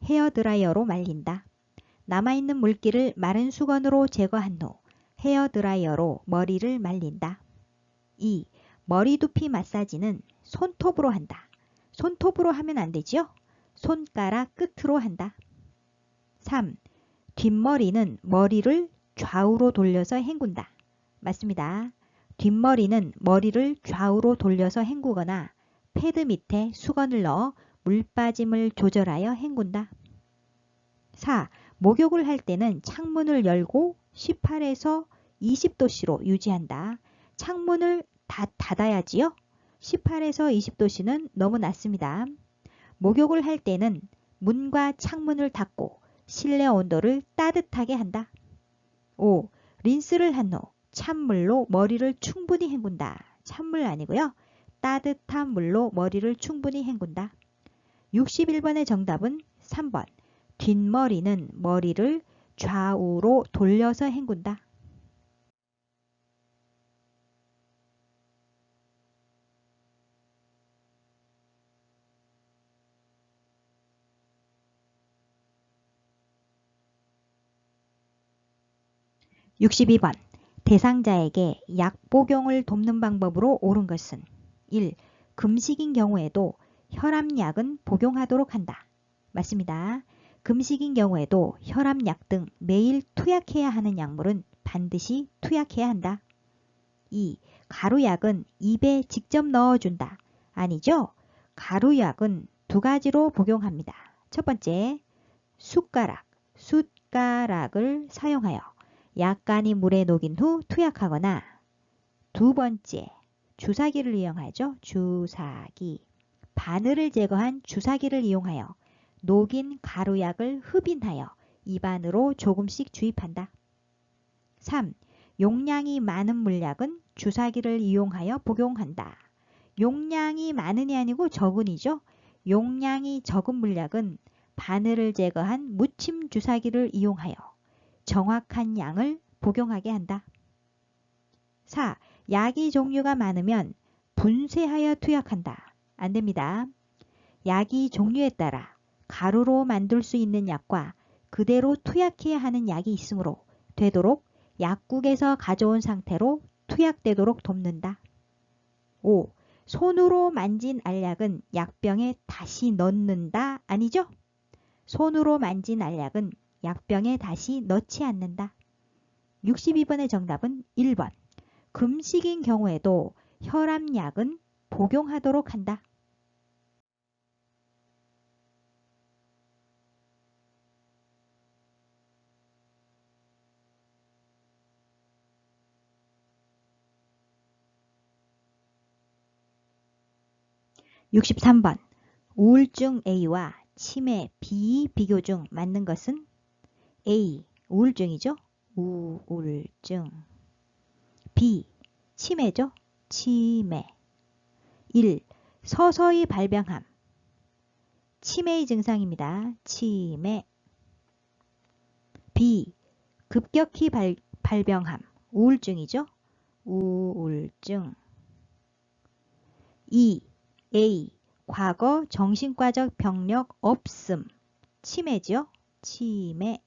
헤어드라이어로 말린다. 남아있는 물기를 마른 수건으로 제거한 후 헤어드라이어로 머리를 말린다. 2. 머리 두피 마사지는 손톱으로 한다. 손톱으로 하면 안 되죠? 손가락 끝으로 한다. 3. 뒷머리는 머리를 좌우로 돌려서 헹군다. 맞습니다. 뒷머리는 머리를 좌우로 돌려서 헹구거나 패드 밑에 수건을 넣어 물 빠짐을 조절하여 헹군다. 4. 목욕을 할 때는 창문을 열고 18에서 20도씨로 유지한다. 창문을 닫아야지요. 18에서 20도씨는 너무 낮습니다. 목욕을 할 때는 문과 창문을 닫고 실내 온도를 따뜻하게 한다. 5. 린스를 한 후 찬물로 머리를 충분히 헹군다. 찬물 아니고요. 따뜻한 물로 머리를 충분히 헹군다. 61번의 정답은 3번. 뒷머리는 머리를 좌우로 돌려서 헹군다. (62번) 대상자에게 약 복용을 돕는 방법으로 옳은 것은 1. 금식인 경우에도 혈압약은 복용하도록 한다. 맞습니다. 금식인 경우에도 혈압약 등 매일 투약해야 하는 약물은 반드시 투약해야 한다. 2. 가루약은 입에 직접 넣어준다. 아니죠? 가루약은 두 가지로 복용합니다. 첫 번째, 숟가락을 사용하여 약간이 물에 녹인 후 투약하거나, 두 번째, 주사기를 이용하죠. 주사기. 바늘을 제거한 주사기를 이용하여 녹인 가루약을 흡인하여 입안으로 조금씩 주입한다. 3. 용량이 많은 물약은 주사기를 이용하여 복용한다. 용량이 많은이 아니고 적은이죠. 용량이 적은 물약은 바늘을 제거한 무침 주사기를 이용하여 정확한 양을 복용하게 한다. 4. 약이 종류가 많으면 분쇄하여 투약한다. 안됩니다. 약이 종류에 따라 가루로 만들 수 있는 약과 그대로 투약해야 하는 약이 있으므로 되도록 약국에서 가져온 상태로 투약되도록 돕는다. 5. 손으로 만진 알약은 약병에 다시 넣는다. 아니죠? 손으로 만진 알약은 약병에 다시 넣지 않는다. 62번의 정답은 1번. 금식인 경우에도 혈압약은 복용하도록 한다. (63번) 우울증 A와 치매 B 비교 중 맞는 것은 A. 우울증이죠. 우울증. B. 치매죠. 치매. 1. 서서히 발병함. 치매의 증상입니다. 치매. B. 급격히 발병함. 우울증이죠. 우울증. 2. A. 과거 정신과적 병력 없음. 치매죠. 치매.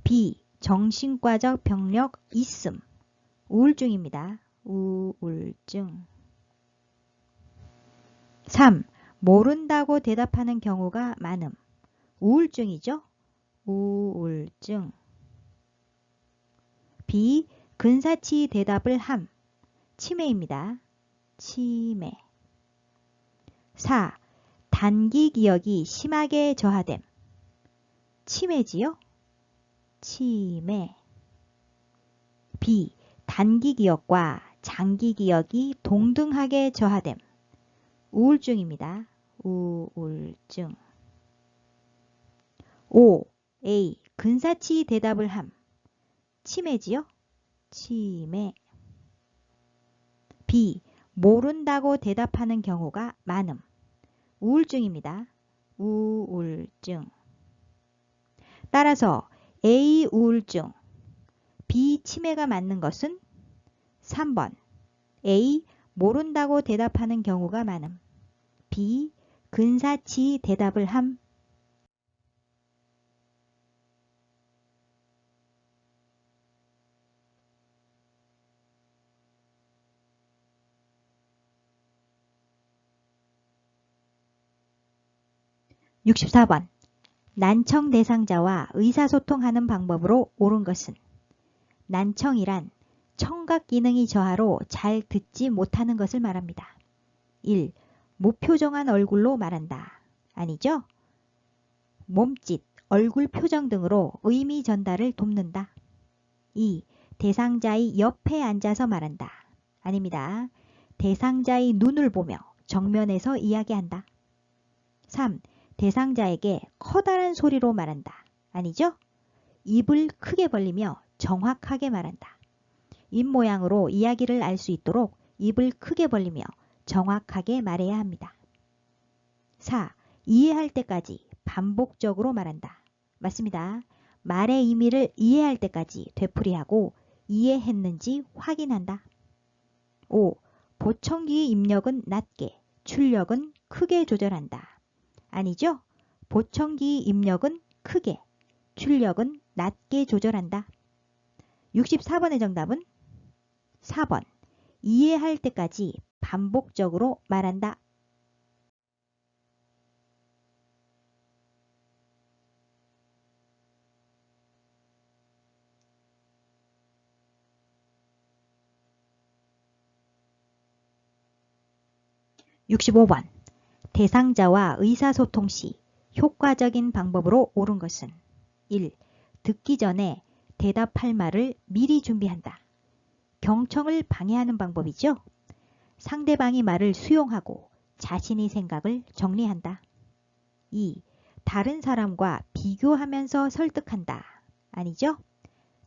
B. 정신과적 병력 있음. 우울증입니다. 우울증. 3. 모른다고 대답하는 경우가 많음. 우울증이죠. 우울증. B. 근사치 대답을 함. 치매입니다. 치매. 4. 단기 기억이 심하게 저하됨. 치매지요. 치매. B. 단기 기억과 장기 기억이 동등하게 저하됨. 우울증입니다. 우울증. 5. A. 근사치 대답을 함. 치매지요. 치매. B. 모른다고 대답하는 경우가 많음. 우울증입니다. 우울증. 따라서 A. 우울증, B. 치매가 맞는 것은 3번 A. 모른다고 대답하는 경우가 많음. B. 근사치 대답을 함. (64번) 난청 대상자와 의사소통하는 방법으로 옳은 것은 난청이란 청각 기능이 저하로 잘 듣지 못하는 것을 말합니다. 1. 무표정한 얼굴로 말한다. 아니죠? 몸짓, 얼굴 표정 등으로 의미 전달을 돕는다. 2. 대상자의 옆에 앉아서 말한다. 아닙니다. 대상자의 눈을 보며 정면에서 이야기한다. 3. 대상자에게 커다란 소리로 말한다. 아니죠? 입을 크게 벌리며 정확하게 말한다. 입 모양으로 이야기를 알 수 있도록 입을 크게 벌리며 정확하게 말해야 합니다. 4. 이해할 때까지 반복적으로 말한다. 맞습니다. 말의 의미를 이해할 때까지 되풀이하고 이해했는지 확인한다. 5. 보청기의 입력은 낮게, 출력은 크게 조절한다. 아니죠? 보청기의 입력은 크게, 출력은 낮게 조절한다. 64번의 정답은 4번. 이해할 때까지 반복적으로 말한다. (65번) 대상자와 의사소통 시 효과적인 방법으로 옳은 것은 1. 듣기 전에 대답할 말을 미리 준비한다. 경청을 방해하는 방법이죠. 상대방이 말을 수용하고 자신의 생각을 정리한다. 2. 다른 사람과 비교하면서 설득한다. 아니죠?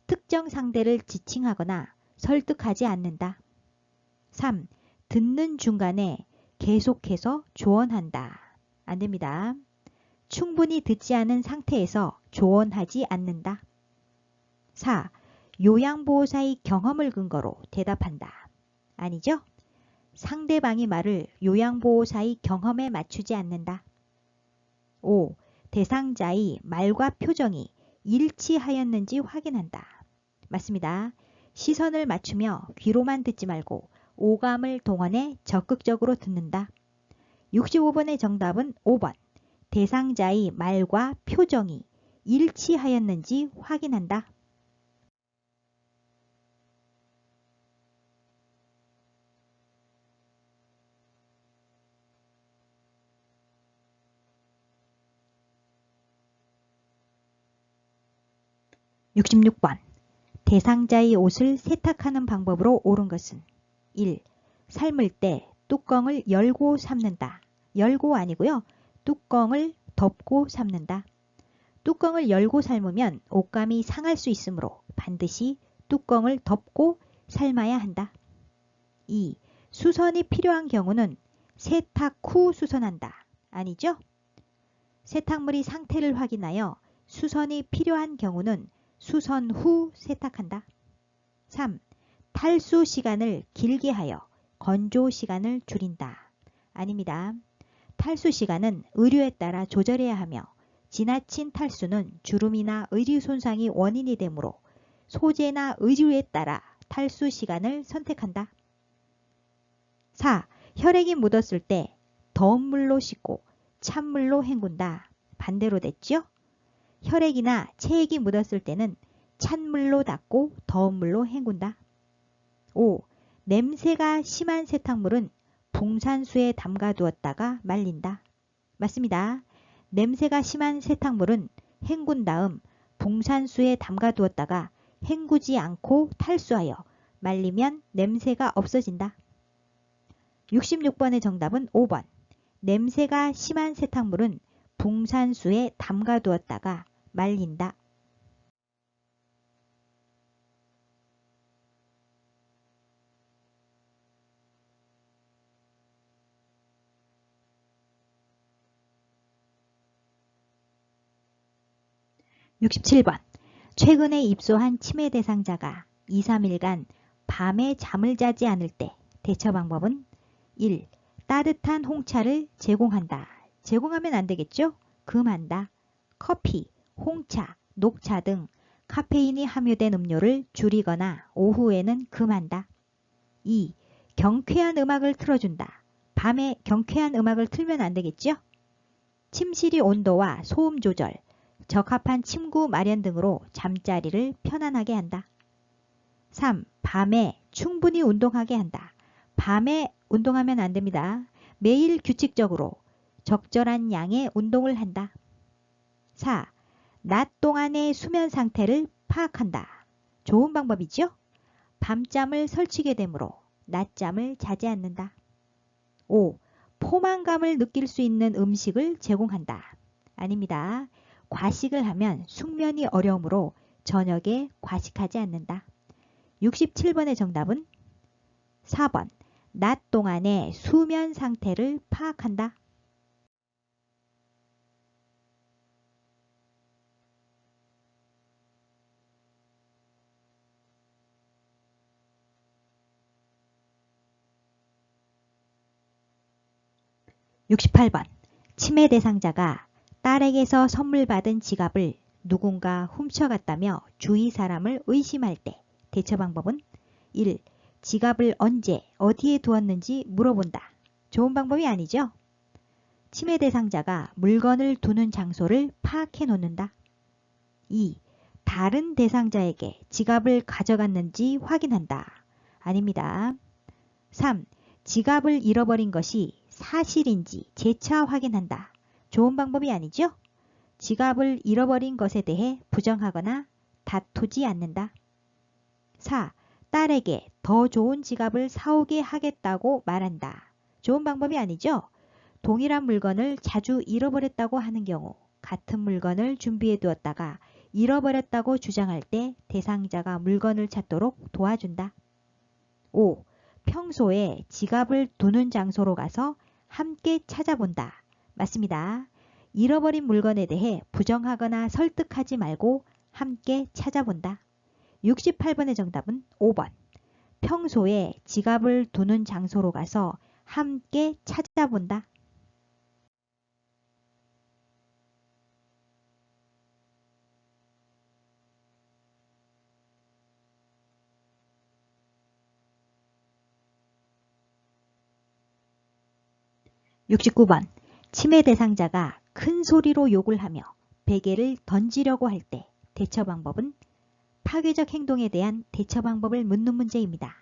특정 상대를 지칭하거나 설득하지 않는다. 3. 듣는 중간에 계속해서 조언한다. 안 됩니다. 충분히 듣지 않은 상태에서 조언하지 않는다. 4. 요양보호사의 경험을 근거로 대답한다. 아니죠? 상대방이 말을 요양보호사의 경험에 맞추지 않는다. 5. 대상자의 말과 표정이 일치하였는지 확인한다. 맞습니다. 시선을 맞추며 귀로만 듣지 말고 오감을 동원해 적극적으로 듣는다. 65번의 정답은 5번. 대상자의 말과 표정이 일치하였는지 확인한다. (66번) 대상자의 옷을 세탁하는 방법으로 옳은 것은 1. 삶을 때 뚜껑을 열고 삶는다. 열고 아니고요. 뚜껑을 덮고 삶는다. 뚜껑을 열고 삶으면 옷감이 상할 수 있으므로 반드시 뚜껑을 덮고 삶아야 한다. 2. 수선이 필요한 경우는 세탁 후 수선한다. 아니죠? 세탁물이 상태를 확인하여 수선이 필요한 경우는 수선 후 세탁한다. 3. 탈수 시간을 길게 하여 건조 시간을 줄인다. 아닙니다. 탈수 시간은 의료에 따라 조절해야 하며 지나친 탈수는 주름이나 의류 손상이 원인이 되므로 소재나 의류에 따라 탈수 시간을 선택한다. 4. 혈액이 묻었을 때 더운 물로 씻고 찬물로 헹군다. 반대로 됐죠? 혈액이나 체액이 묻었을 때는 찬물로 닦고 더운 물로 헹군다. 5. 냄새가 심한 세탁물은 붕산수에 담가두었다가 말린다. 맞습니다. 냄새가 심한 세탁물은 헹군 다음 붕산수에 담가두었다가 헹구지 않고 탈수하여 말리면 냄새가 없어진다. 66번의 정답은 5번. 냄새가 심한 세탁물은 붕산수에 담가두었다가 말린다. (67번) 최근에 입소한 치매 대상자가 2, 3일간 밤에 잠을 자지 않을 때 대처 방법은 1. 따뜻한 홍차를 제공한다. 제공하면 안 되겠죠? 금한다. 커피, 홍차, 녹차 등 카페인이 함유된 음료를 줄이거나 오후에는 금한다. 2. 경쾌한 음악을 틀어준다. 밤에 경쾌한 음악을 틀면 안 되겠죠? 침실의 온도와 소음 조절, 적합한 침구 마련 등으로 잠자리를 편안하게 한다. 3. 밤에 충분히 운동하게 한다. 밤에 운동하면 안 됩니다. 매일 규칙적으로 적절한 양의 운동을 한다. 4. 낮 동안의 수면 상태를 파악한다. 좋은 방법이죠? 밤잠을 설치게 되므로 낮잠을 자지 않는다. 5. 포만감을 느낄 수 있는 음식을 제공한다. 아닙니다. 과식을 하면 숙면이 어려우므로 저녁에 과식하지 않는다. 67번의 정답은 4번. 낮 동안의 수면 상태를 파악한다. (68번) 치매 대상자가 딸에게서 선물 받은 지갑을 누군가 훔쳐갔다며 주위 사람을 의심할 때 대처 방법은 1. 지갑을 언제 어디에 두었는지 물어본다. 좋은 방법이 아니죠? 치매 대상자가 물건을 두는 장소를 파악해 놓는다. 2. 다른 대상자에게 지갑을 가져갔는지 확인한다. 아닙니다. 3. 지갑을 잃어버린 것이 사실인지 재차 확인한다. 좋은 방법이 아니죠? 지갑을 잃어버린 것에 대해 부정하거나 다투지 않는다. 4. 딸에게 더 좋은 지갑을 사오게 하겠다고 말한다. 좋은 방법이 아니죠? 동일한 물건을 자주 잃어버렸다고 하는 경우 같은 물건을 준비해 두었다가 잃어버렸다고 주장할 때 대상자가 물건을 찾도록 도와준다. 5. 평소에 지갑을 두는 장소로 가서 함께 찾아본다. 맞습니다. 잃어버린 물건에 대해 부정하거나 설득하지 말고 함께 찾아본다. 68번의 정답은 5번. 평소에 지갑을 두는 장소로 가서 함께 찾아본다. (69번) 치매 대상자가 큰 소리로 욕을 하며 베개를 던지려고 할 때 대처 방법은 파괴적 행동에 대한 대처 방법을 묻는 문제입니다.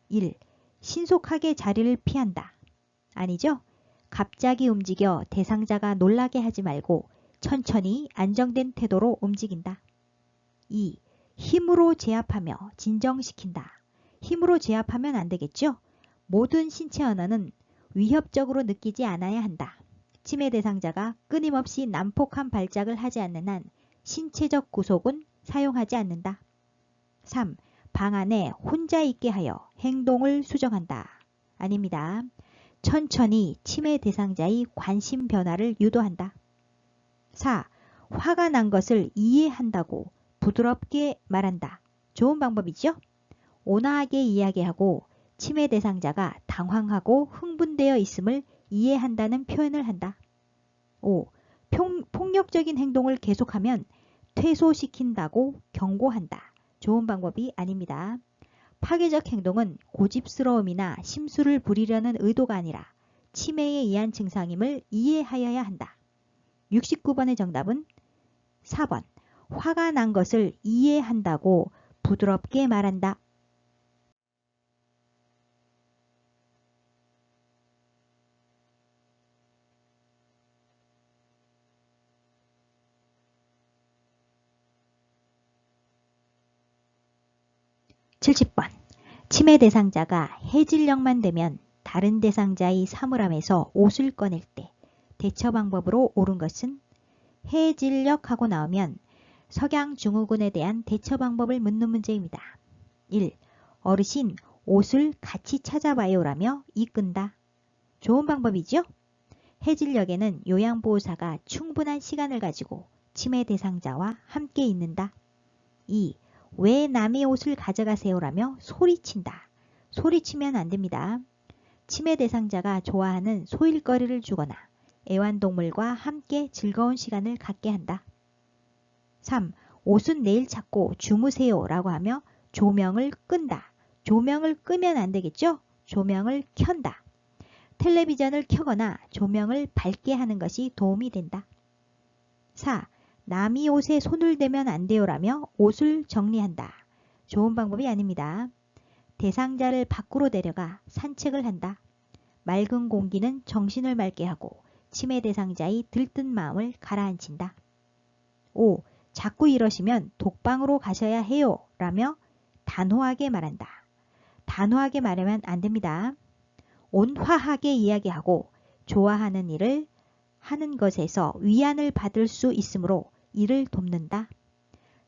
1. 신속하게 자리를 피한다. 아니죠? 갑자기 움직여 대상자가 놀라게 하지 말고 천천히 안정된 태도로 움직인다. 2. 힘으로 제압하며 진정시킨다. 힘으로 제압하면 안 되겠죠? 모든 신체 언어는 위협적으로 느끼지 않아야 한다. 치매 대상자가 끊임없이 난폭한 발작을 하지 않는 한 신체적 구속은 사용하지 않는다. 3. 방 안에 혼자 있게 하여 행동을 수정한다. 아닙니다. 천천히 치매 대상자의 관심 변화를 유도한다. 4. 화가 난 것을 이해한다고 부드럽게 말한다. 좋은 방법이죠? 온화하게 이야기하고 치매 대상자가 당황하고 흥분되어 있음을 이해한다는 표현을 한다. 5. 폭력적인 행동을 계속하면 퇴소시킨다고 경고한다. 좋은 방법이 아닙니다. 파괴적 행동은 고집스러움이나 심술을 부리려는 의도가 아니라 치매에 의한 증상임을 이해하여야 한다. 69번의 정답은 4번. 화가 난 것을 이해한다고 부드럽게 말한다. (70번) 치매 대상자가 해질녘만 되면 다른 대상자의 사물함에서 옷을 꺼낼 때 대처 방법으로 옳은 것은 해질녘 하고 나오면 석양증후군에 대한 대처 방법을 묻는 문제입니다. 1. 어르신 옷을 같이 찾아봐요 라며 이끈다. 좋은 방법이죠? 해질녘에는 요양보호사가 충분한 시간을 가지고 치매 대상자와 함께 있는다. 2. 왜 남의 옷을 가져가세요라며 소리친다. 소리치면 안 됩니다. 침해 대상자가 좋아하는 소일거리를 주거나 애완동물과 함께 즐거운 시간을 갖게 한다. 3. 옷은 내일 찾고 주무세요 라고 하며 조명을 끈다. 조명을 끄면 안 되겠죠? 조명을 켠다. 텔레비전을 켜거나 조명을 밝게 하는 것이 도움이 된다. 4. 남이 옷에 손을 대면 안 돼요라며 옷을 정리한다. 좋은 방법이 아닙니다. 대상자를 밖으로 데려가 산책을 한다. 맑은 공기는 정신을 맑게 하고 치매 대상자의 들뜬 마음을 가라앉힌다. 5. 자꾸 이러시면 독방으로 가셔야 해요 라며 단호하게 말한다. 단호하게 말하면 안 됩니다. 온화하게 이야기하고 좋아하는 일을 하는 것에서 위안을 받을 수 있으므로 이를 돕는다.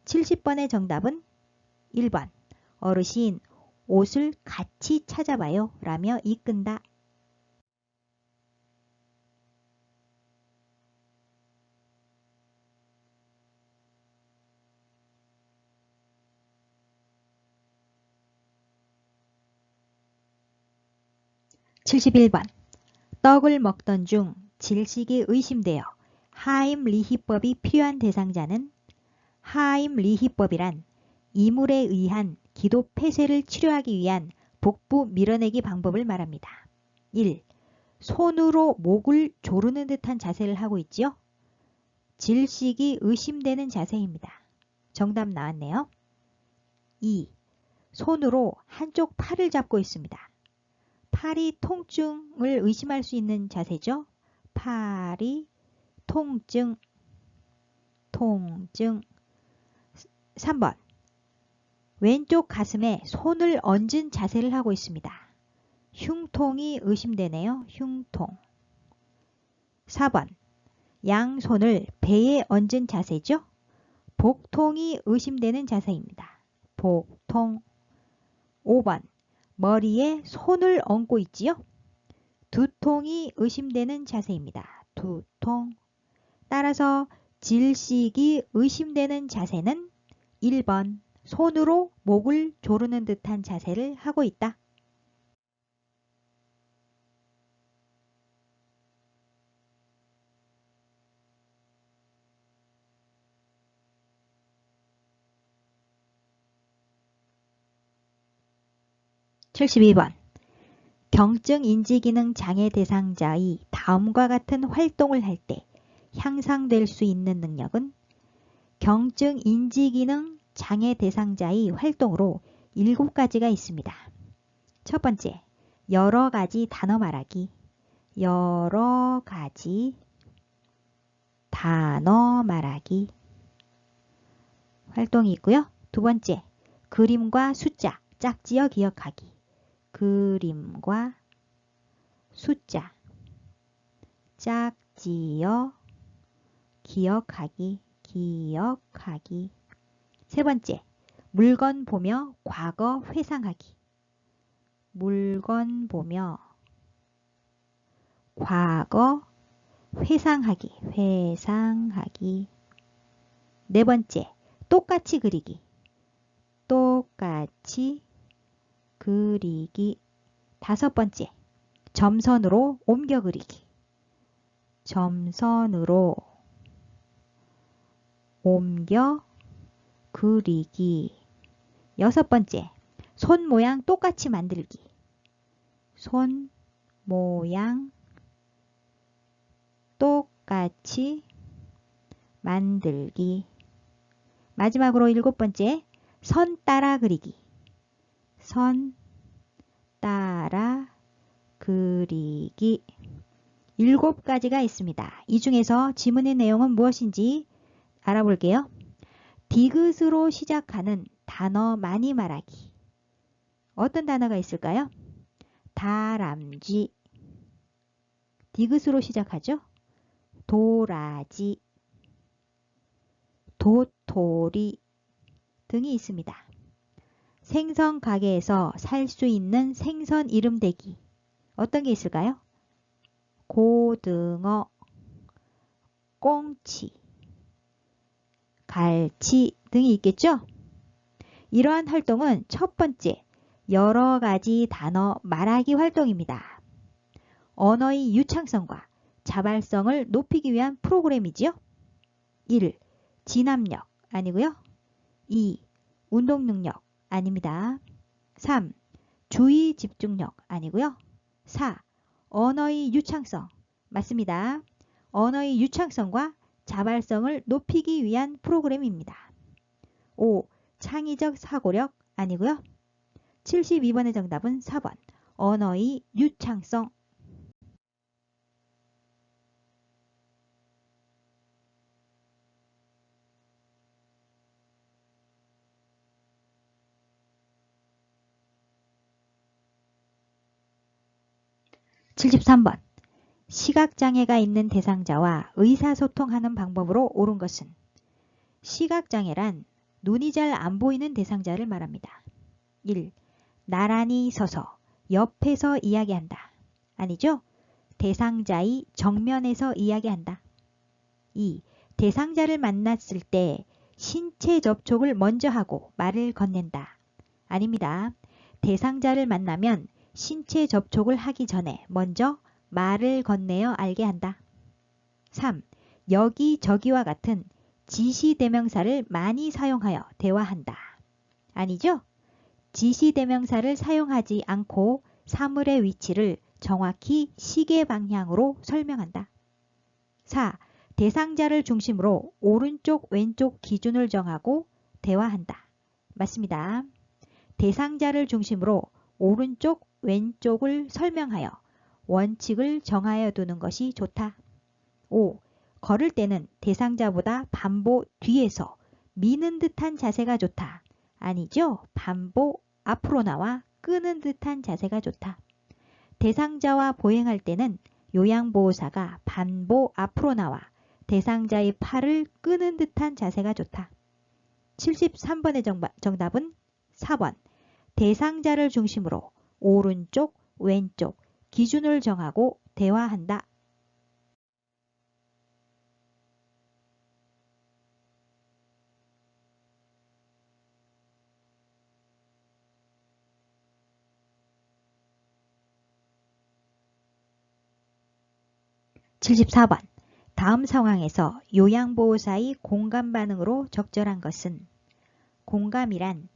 70번의 정답은 1번. 어르신, 옷을 같이 찾아봐요 라며 이끈다. (71번) 떡을 먹던 중 질식이 의심되어 하임리히법이 필요한 대상자는 하임리히법이란 이물에 의한 기도 폐쇄를 치료하기 위한 복부 밀어내기 방법을 말합니다. 1. 손으로 목을 조르는 듯한 자세를 하고 있지요. 질식이 의심되는 자세입니다. 정답 나왔네요. 2. 손으로 한쪽 팔을 잡고 있습니다. 팔이 통증을 의심할 수 있는 자세죠. 팔이 통증. 3번. 왼쪽 가슴에 손을 얹은 자세를 하고 있습니다. 흉통이 의심되네요. 흉통. 4번. 양손을 배에 얹은 자세죠. 복통이 의심되는 자세입니다. 복통. 5번. 머리에 손을 얹고 있지요. 두통이 의심되는 자세입니다. 두통. 따라서 질식이 의심되는 자세는 1번. 손으로 목을 조르는 듯한 자세를 하고 있다. (72번) 경증 인지기능 장애 대상자의 다음과 같은 활동을 할 때 향상될 수 있는 능력은 경증 인지기능 장애 대상자의 활동으로 7가지가 있습니다. 첫 번째, 여러 가지 단어 말하기. 여러 가지 단어 말하기 활동이 있고요. 두 번째, 그림과 숫자 짝지어 기억하기. 그림과 숫자 짝지어 기억하기. 세 번째, 물건 보며 과거 회상하기. 물건 보며 과거 회상하기. 네 번째, 똑같이 그리기. 똑같이 그리기. 다섯 번째, 점선으로 옮겨 그리기. 점선으로 옮겨 그리기. 여섯 번째, 손 모양 똑같이 만들기. 손 모양 똑같이 만들기. 마지막으로 7번째, 선 따라 그리기. 선 따라 그리기. 7가지가 있습니다. 이 중에서 지문의 내용은 무엇인지 알아볼게요. 디귿으로 시작하는 단어 많이 말하기. 어떤 단어가 있을까요? 다람쥐. 디귿으로 시작하죠. 도라지, 도토리 등이 있습니다. 생선 가게에서 살 수 있는 생선 이름 대기. 어떤 게 있을까요? 고등어, 꽁치, 갈치 등이 있겠죠? 이러한 활동은 첫 번째, 여러 가지 단어 말하기 활동입니다. 언어의 유창성과 자발성을 높이기 위한 프로그램이지요. 1. 진압력 아니고요. 2. 운동 능력 아닙니다. 3. 주의 집중력 아니고요. 4. 언어의 유창성 맞습니다. 언어의 유창성과 자발성을 높이기 위한 프로그램입니다. 5. 창의적 사고력 아니고요. 72번의 정답은 4번 언어의 유창성. (73번) 시각장애가 있는 대상자와 의사소통하는 방법으로 옳은 것은 시각장애란 눈이 잘 안 보이는 대상자를 말합니다. 1. 나란히 서서 옆에서 이야기한다. 아니죠? 대상자의 정면에서 이야기한다. 2. 대상자를 만났을 때 신체 접촉을 먼저 하고 말을 건넨다. 아닙니다. 대상자를 만나면 신체 접촉을 하기 전에 먼저 말을 건네어 알게 한다. 3. 여기저기와 같은 지시대명사를 많이 사용하여 대화한다. 아니죠? 지시대명사를 사용하지 않고 사물의 위치를 정확히 시계 방향으로 설명한다. 4. 대상자를 중심으로 오른쪽 왼쪽 기준을 정하고 대화한다. 맞습니다. 대상자를 중심으로 오른쪽 왼쪽을 설명하여 원칙을 정하여 두는 것이 좋다. 5. 걸을 때는 대상자보다 반보 뒤에서 미는 듯한 자세가 좋다. 아니죠. 반보 앞으로 나와 끄는 듯한 자세가 좋다. 대상자와 보행할 때는 요양보호사가 반보 앞으로 나와 대상자의 팔을 끄는 듯한 자세가 좋다. 73번의 정답은 4번 대상자를 중심으로 오른쪽 왼쪽 기준을 정하고 대화한다. (74번) 다음 상황에서 요양보호사의 공감 반응으로 적절한 것은 공감이란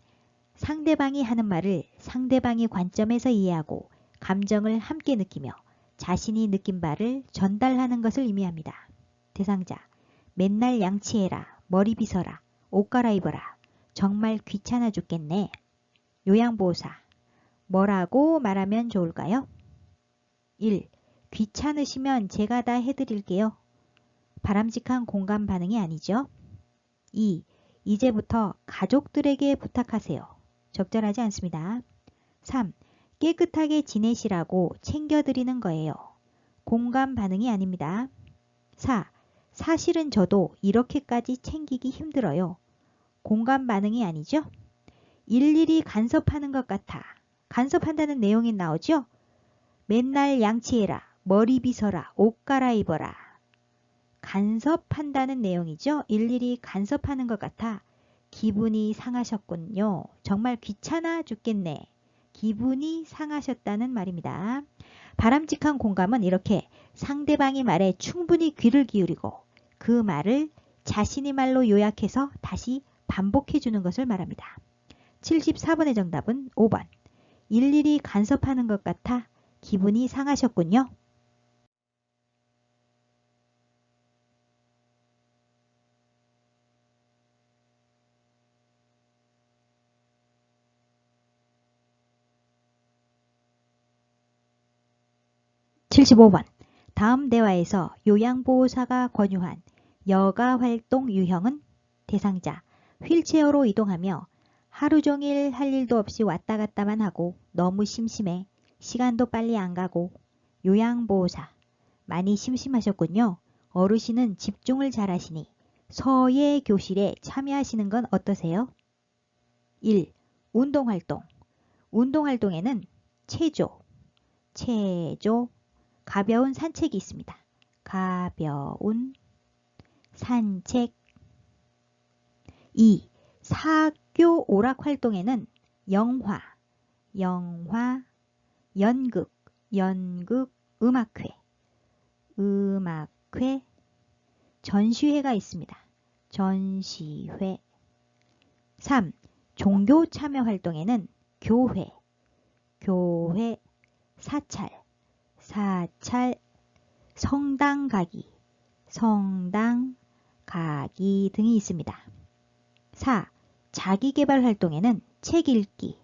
상대방이 하는 말을 상대방의 관점에서 이해하고 감정을 함께 느끼며 자신이 느낀 바를 전달하는 것을 의미합니다. 대상자, 맨날 양치해라, 머리 빗어라, 옷 갈아입어라, 정말 귀찮아 죽겠네. 요양보호사, 뭐라고 말하면 좋을까요? 1. 귀찮으시면 제가 다 해드릴게요. 바람직한 공감 반응이 아니죠. 2. 이제부터 가족들에게 부탁하세요. 적절하지 않습니다. 3. 깨끗하게 지내시라고 챙겨드리는 거예요. 공감 반응이 아닙니다. 4. 사실은 저도 이렇게까지 챙기기 힘들어요. 공감 반응이 아니죠. 일일이 간섭하는 것 같아. 간섭한다는 내용이 나오죠. 맨날 양치해라, 머리 빗어라, 옷 갈아입어라. 간섭한다는 내용이죠. 일일이 간섭하는 것 같아. 기분이 상하셨군요. 정말 귀찮아 죽겠네. 기분이 상하셨다는 말입니다. 바람직한 공감은 이렇게 상대방의 말에 충분히 귀를 기울이고 그 말을 자신의 말로 요약해서 다시 반복해 주는 것을 말합니다. 74번의 정답은 5번. 일일이 간섭하는 것 같아 기분이 상하셨군요. (75번) 다음 대화에서 요양보호사가 권유한 여가활동 유형은 대상자, 휠체어로 이동하며 하루 종일 할 일도 없이 왔다 갔다만 하고 너무 심심해. 시간도 빨리 안 가고. 요양보호사, 많이 심심하셨군요. 어르신은 집중을 잘하시니 서예 교실에 참여하시는 건 어떠세요? 1. 운동활동. 운동활동에는 체조, 가벼운 산책이 있습니다. 가벼운 산책. 2. 학교 오락 활동에는 영화, 연극, 음악회, 전시회가 있습니다. 전시회. 3. 종교 참여 활동에는 교회, 사찰, 성당 가기 등이 있습니다. 4. 자기계발 활동에는 책 읽기,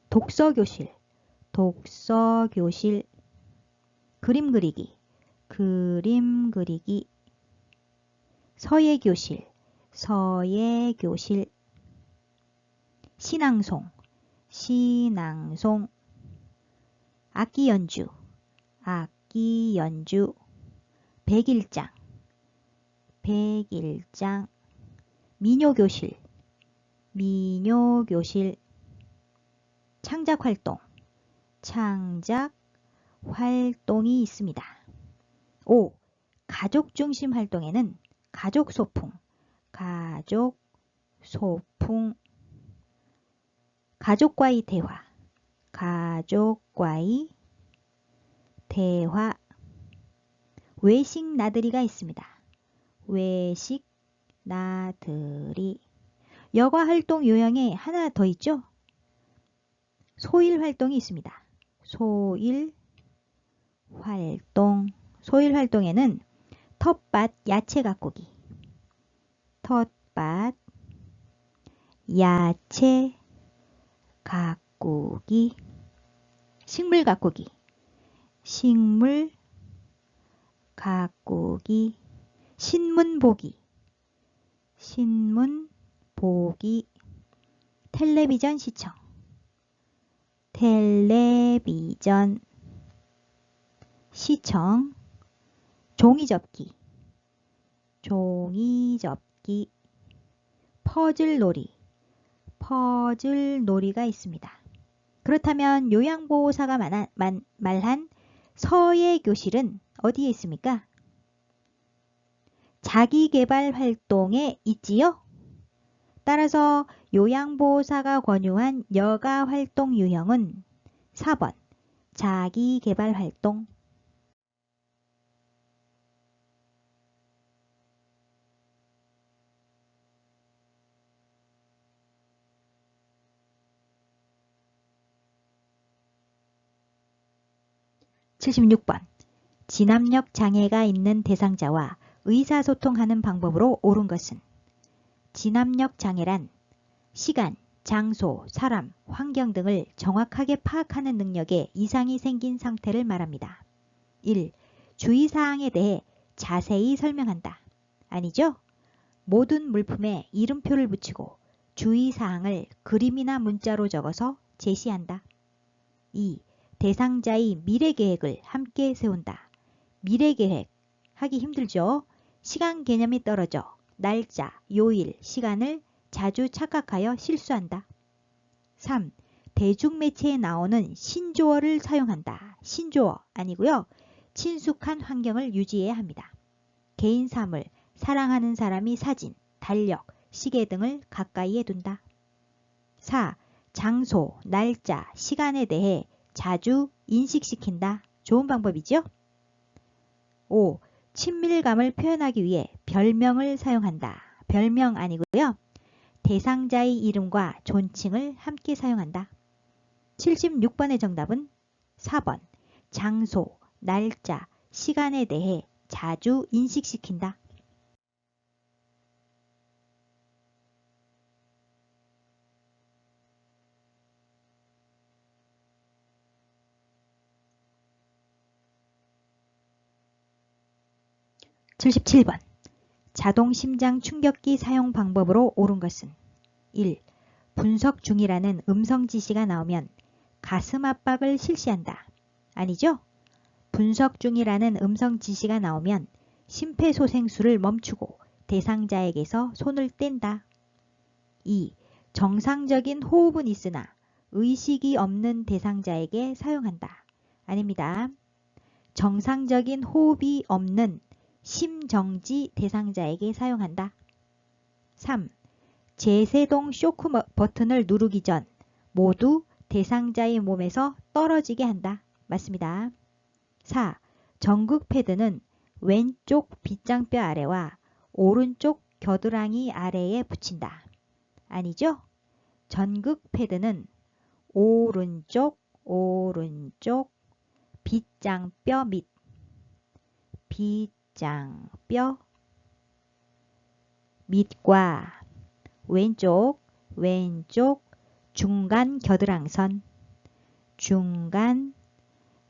독서교실, 그림 그리기, 서예교실, 신앙송, 악기 연주, 백일장, 민요교실, 창작 활동이 있습니다. 5. 가족 중심 활동에는 가족소풍, 가족과의 대화, 외식 나들이가 있습니다. 여가 활동 요양에 하나 더 있죠? 소일 활동이 있습니다. 소일 활동에는 텃밭 야채 가꾸기, 식물 가꾸기, 신문 보기, 텔레비전 시청, 종이 접기, 퍼즐놀이가 있습니다. 그렇다면 요양보호사가 말한 서예교실은 어디에 있습니까? 자기계발 활동에 있지요? 따라서 요양보호사가 권유한 여가 활동 유형은 4번 자기계발 활동. (76번) 진압력 장애가 있는 대상자와 의사소통하는 방법으로 옳은 것은 진압력 장애란 시간, 장소, 사람, 환경 등을 정확하게 파악하는 능력에 이상이 생긴 상태를 말합니다. 1. 주의사항에 대해 자세히 설명한다. 아니죠? 모든 물품에 이름표를 붙이고 주의사항을 그림이나 문자로 적어서 제시한다. 2. 대상자의 미래계획을 함께 세운다. 미래계획 하기 힘들죠? 시간 개념이 떨어져 날짜, 요일, 시간을 자주 착각하여 실수한다. 3. 대중매체에 나오는 신조어를 사용한다. 신조어 아니고요. 친숙한 환경을 유지해야 합니다. 개인 사물, 사랑하는 사람이 사진, 달력, 시계 등을 가까이에 둔다. 4. 장소, 날짜, 시간에 대해 자주 인식시킨다. 좋은 방법이죠? 5. 친밀감을 표현하기 위해 별명을 사용한다. 별명 아니고요. 대상자의 이름과 존칭을 함께 사용한다. 76번의 정답은 4번 장소, 날짜, 시간에 대해 자주 인식시킨다. (77번) 자동심장 충격기 사용 방법으로 옳은 것은 1. 분석 중이라는 음성 지시가 나오면 가슴 압박을 실시한다. 아니죠? 분석 중이라는 음성 지시가 나오면 심폐소생술을 멈추고 대상자에게서 손을 뗀다. 2. 정상적인 호흡은 있으나 의식이 없는 대상자에게 사용한다. 아닙니다. 정상적인 호흡이 없는 심정지 대상자에게 사용한다. 3. 제세동 쇼크 버튼을 누르기 전 모두 대상자의 몸에서 떨어지게 한다. 맞습니다. 4. 전극 패드는 왼쪽 빗장뼈 아래와 오른쪽 겨드랑이 아래에 붙인다. 아니죠? 전극 패드는 오른쪽 빗장뼈 밑과 왼쪽 중간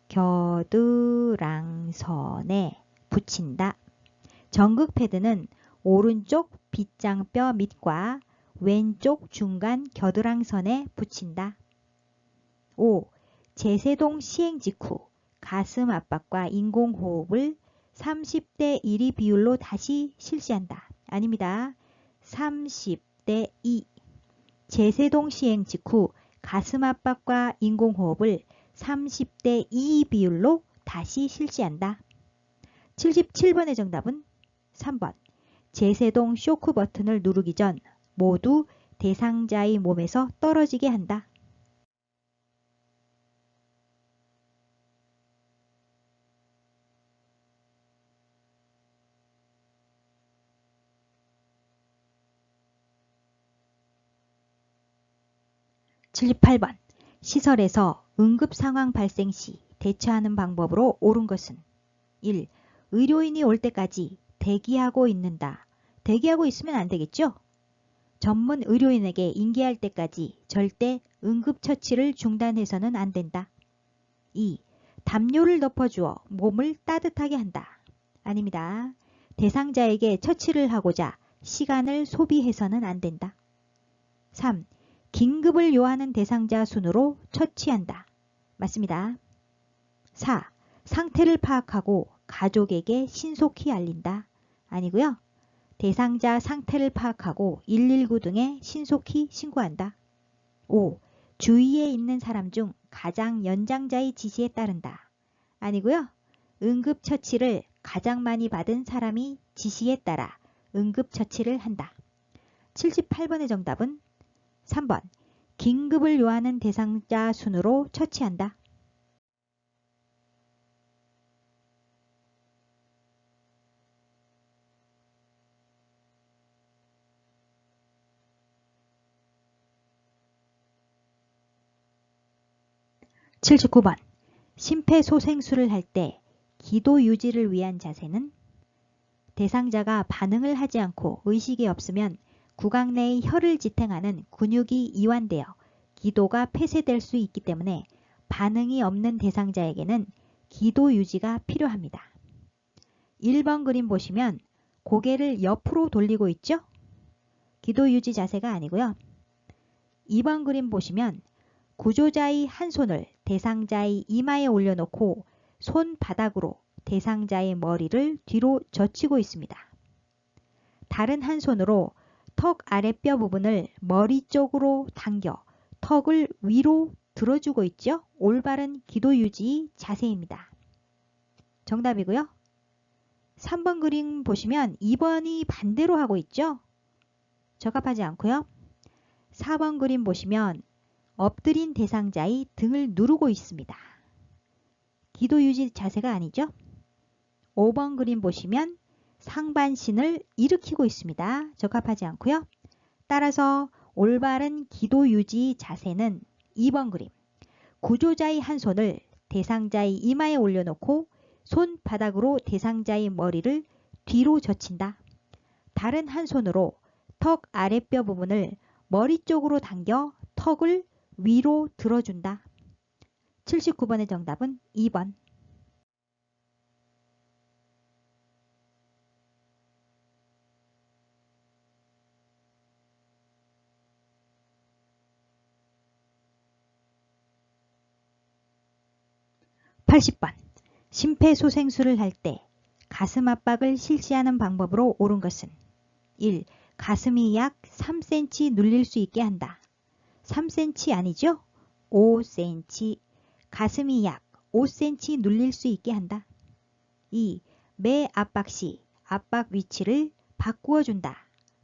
겨드랑선에 붙인다. 전극 패드는 오른쪽 빗장뼈 밑과 왼쪽 중간 겨드랑선에 붙인다. 5. 제세동 시행 직후 가슴 압박과 인공호흡을 30대 1의 비율로 다시 실시한다. 아닙니다. 30대 2. 제세동 시행 직후 가슴 압박과 인공호흡을 30대 2 비율로 다시 실시한다. 77번의 정답은 3번. 제세동 쇼크 버튼을 누르기 전 모두 대상자의 몸에서 떨어지게 한다. (78번) 시설에서 응급상황 발생 시 대처하는 방법으로 옳은 것은 1. 의료인이 올 때까지 대기하고 있는다. 대기하고 있으면 안 되겠죠? 전문 의료인에게 인계할 때까지 절대 응급처치를 중단해서는 안 된다. 2. 담요를 덮어주어 몸을 따뜻하게 한다. 아닙니다. 대상자에게 처치를 하고자 시간을 소비해서는 안 된다. 3. 긴급을 요하는 대상자 순으로 처치한다. 맞습니다. 4. 상태를 파악하고 가족에게 신속히 알린다. 아니고요. 대상자 상태를 파악하고 119 등에 신속히 신고한다. 5. 주위에 있는 사람 중 가장 연장자의 지시에 따른다. 아니고요. 응급처치를 가장 많이 받은 사람이 지시에 따라 응급처치를 한다. 78번의 정답은 3번. 긴급을 요하는 대상자 순으로 처치한다. (79번) 심폐소생술을 할 때 기도 유지를 위한 자세는 대상자가 반응을 하지 않고 의식이 없으면 구강 내의 혀를 지탱하는 근육이 이완되어 기도가 폐쇄될 수 있기 때문에 반응이 없는 대상자에게는 기도 유지가 필요합니다. 1번 그림 보시면 고개를 옆으로 돌리고 있죠? 기도 유지 자세가 아니고요. 2번 그림 보시면 구조자의 한 손을 대상자의 이마에 올려놓고 손바닥으로 대상자의 머리를 뒤로 젖히고 있습니다. 다른 한 손으로 턱 아랫뼈 부분을 머리 쪽으로 당겨 턱을 위로 들어주고 있죠. 올바른 기도 유지 자세입니다. 정답이고요. 3번 그림 보시면 2번이 반대로 하고 있죠. 적합하지 않고요. 4번 그림 보시면 엎드린 대상자의 등을 누르고 있습니다. 기도 유지 자세가 아니죠. 5번 그림 보시면 상반신을 일으키고 있습니다. 적합하지 않고요. 따라서 올바른 기도 유지 자세는 2번 그림. 구조자의 한 손을 대상자의 이마에 올려놓고 손바닥으로 대상자의 머리를 뒤로 젖힌다. 다른 한 손으로 턱 아랫뼈 부분을 머리 쪽으로 당겨 턱을 위로 들어준다. 79번의 정답은 2번. (80번) 심폐소생술을 할 때 가슴 압박을 실시하는 방법으로 옳은 것은 1. 가슴이 약 3cm 눌릴 수 있게 한다. 3cm 아니죠? 5cm. 가슴이 약 5cm 눌릴 수 있게 한다. 2. 매 압박 시 압박 위치를 바꾸어 준다.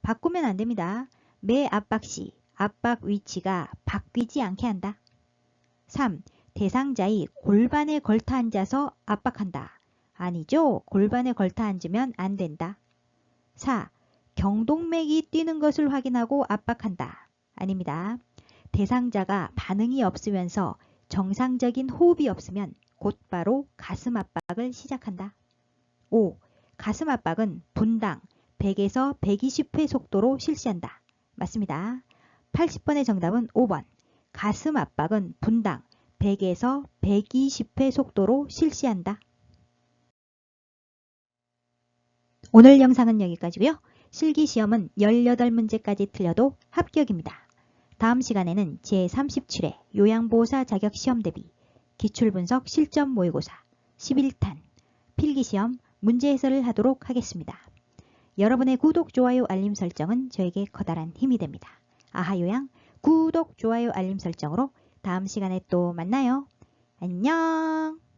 바꾸면 안 됩니다. 매 압박 시 압박 위치가 바뀌지 않게 한다. 3. 대상자의 골반에 걸터 앉아서 압박한다. 아니죠. 골반에 걸터 앉으면 안 된다. 4. 경동맥이 뛰는 것을 확인하고 압박한다. 아닙니다. 대상자가 반응이 없으면서 정상적인 호흡이 없으면 곧바로 가슴 압박을 시작한다. 5. 가슴 압박은 분당 100에서 120회 속도로 실시한다. 맞습니다. 80번의 정답은 5번. 가슴 압박은 분당 100에서 120회 속도로 실시한다. 오늘 영상은 여기까지고요. 실기시험은 18문제까지 틀려도 합격입니다. 다음 시간에는 제37회 요양보호사 자격시험 대비 기출분석 실전 모의고사 11탄 필기시험 문제 해설을 하도록 하겠습니다. 여러분의 구독, 좋아요, 알림 설정은 저에게 커다란 힘이 됩니다. 아하요양 구독, 좋아요, 알림 설정으로 다음 시간에 또 만나요. 안녕.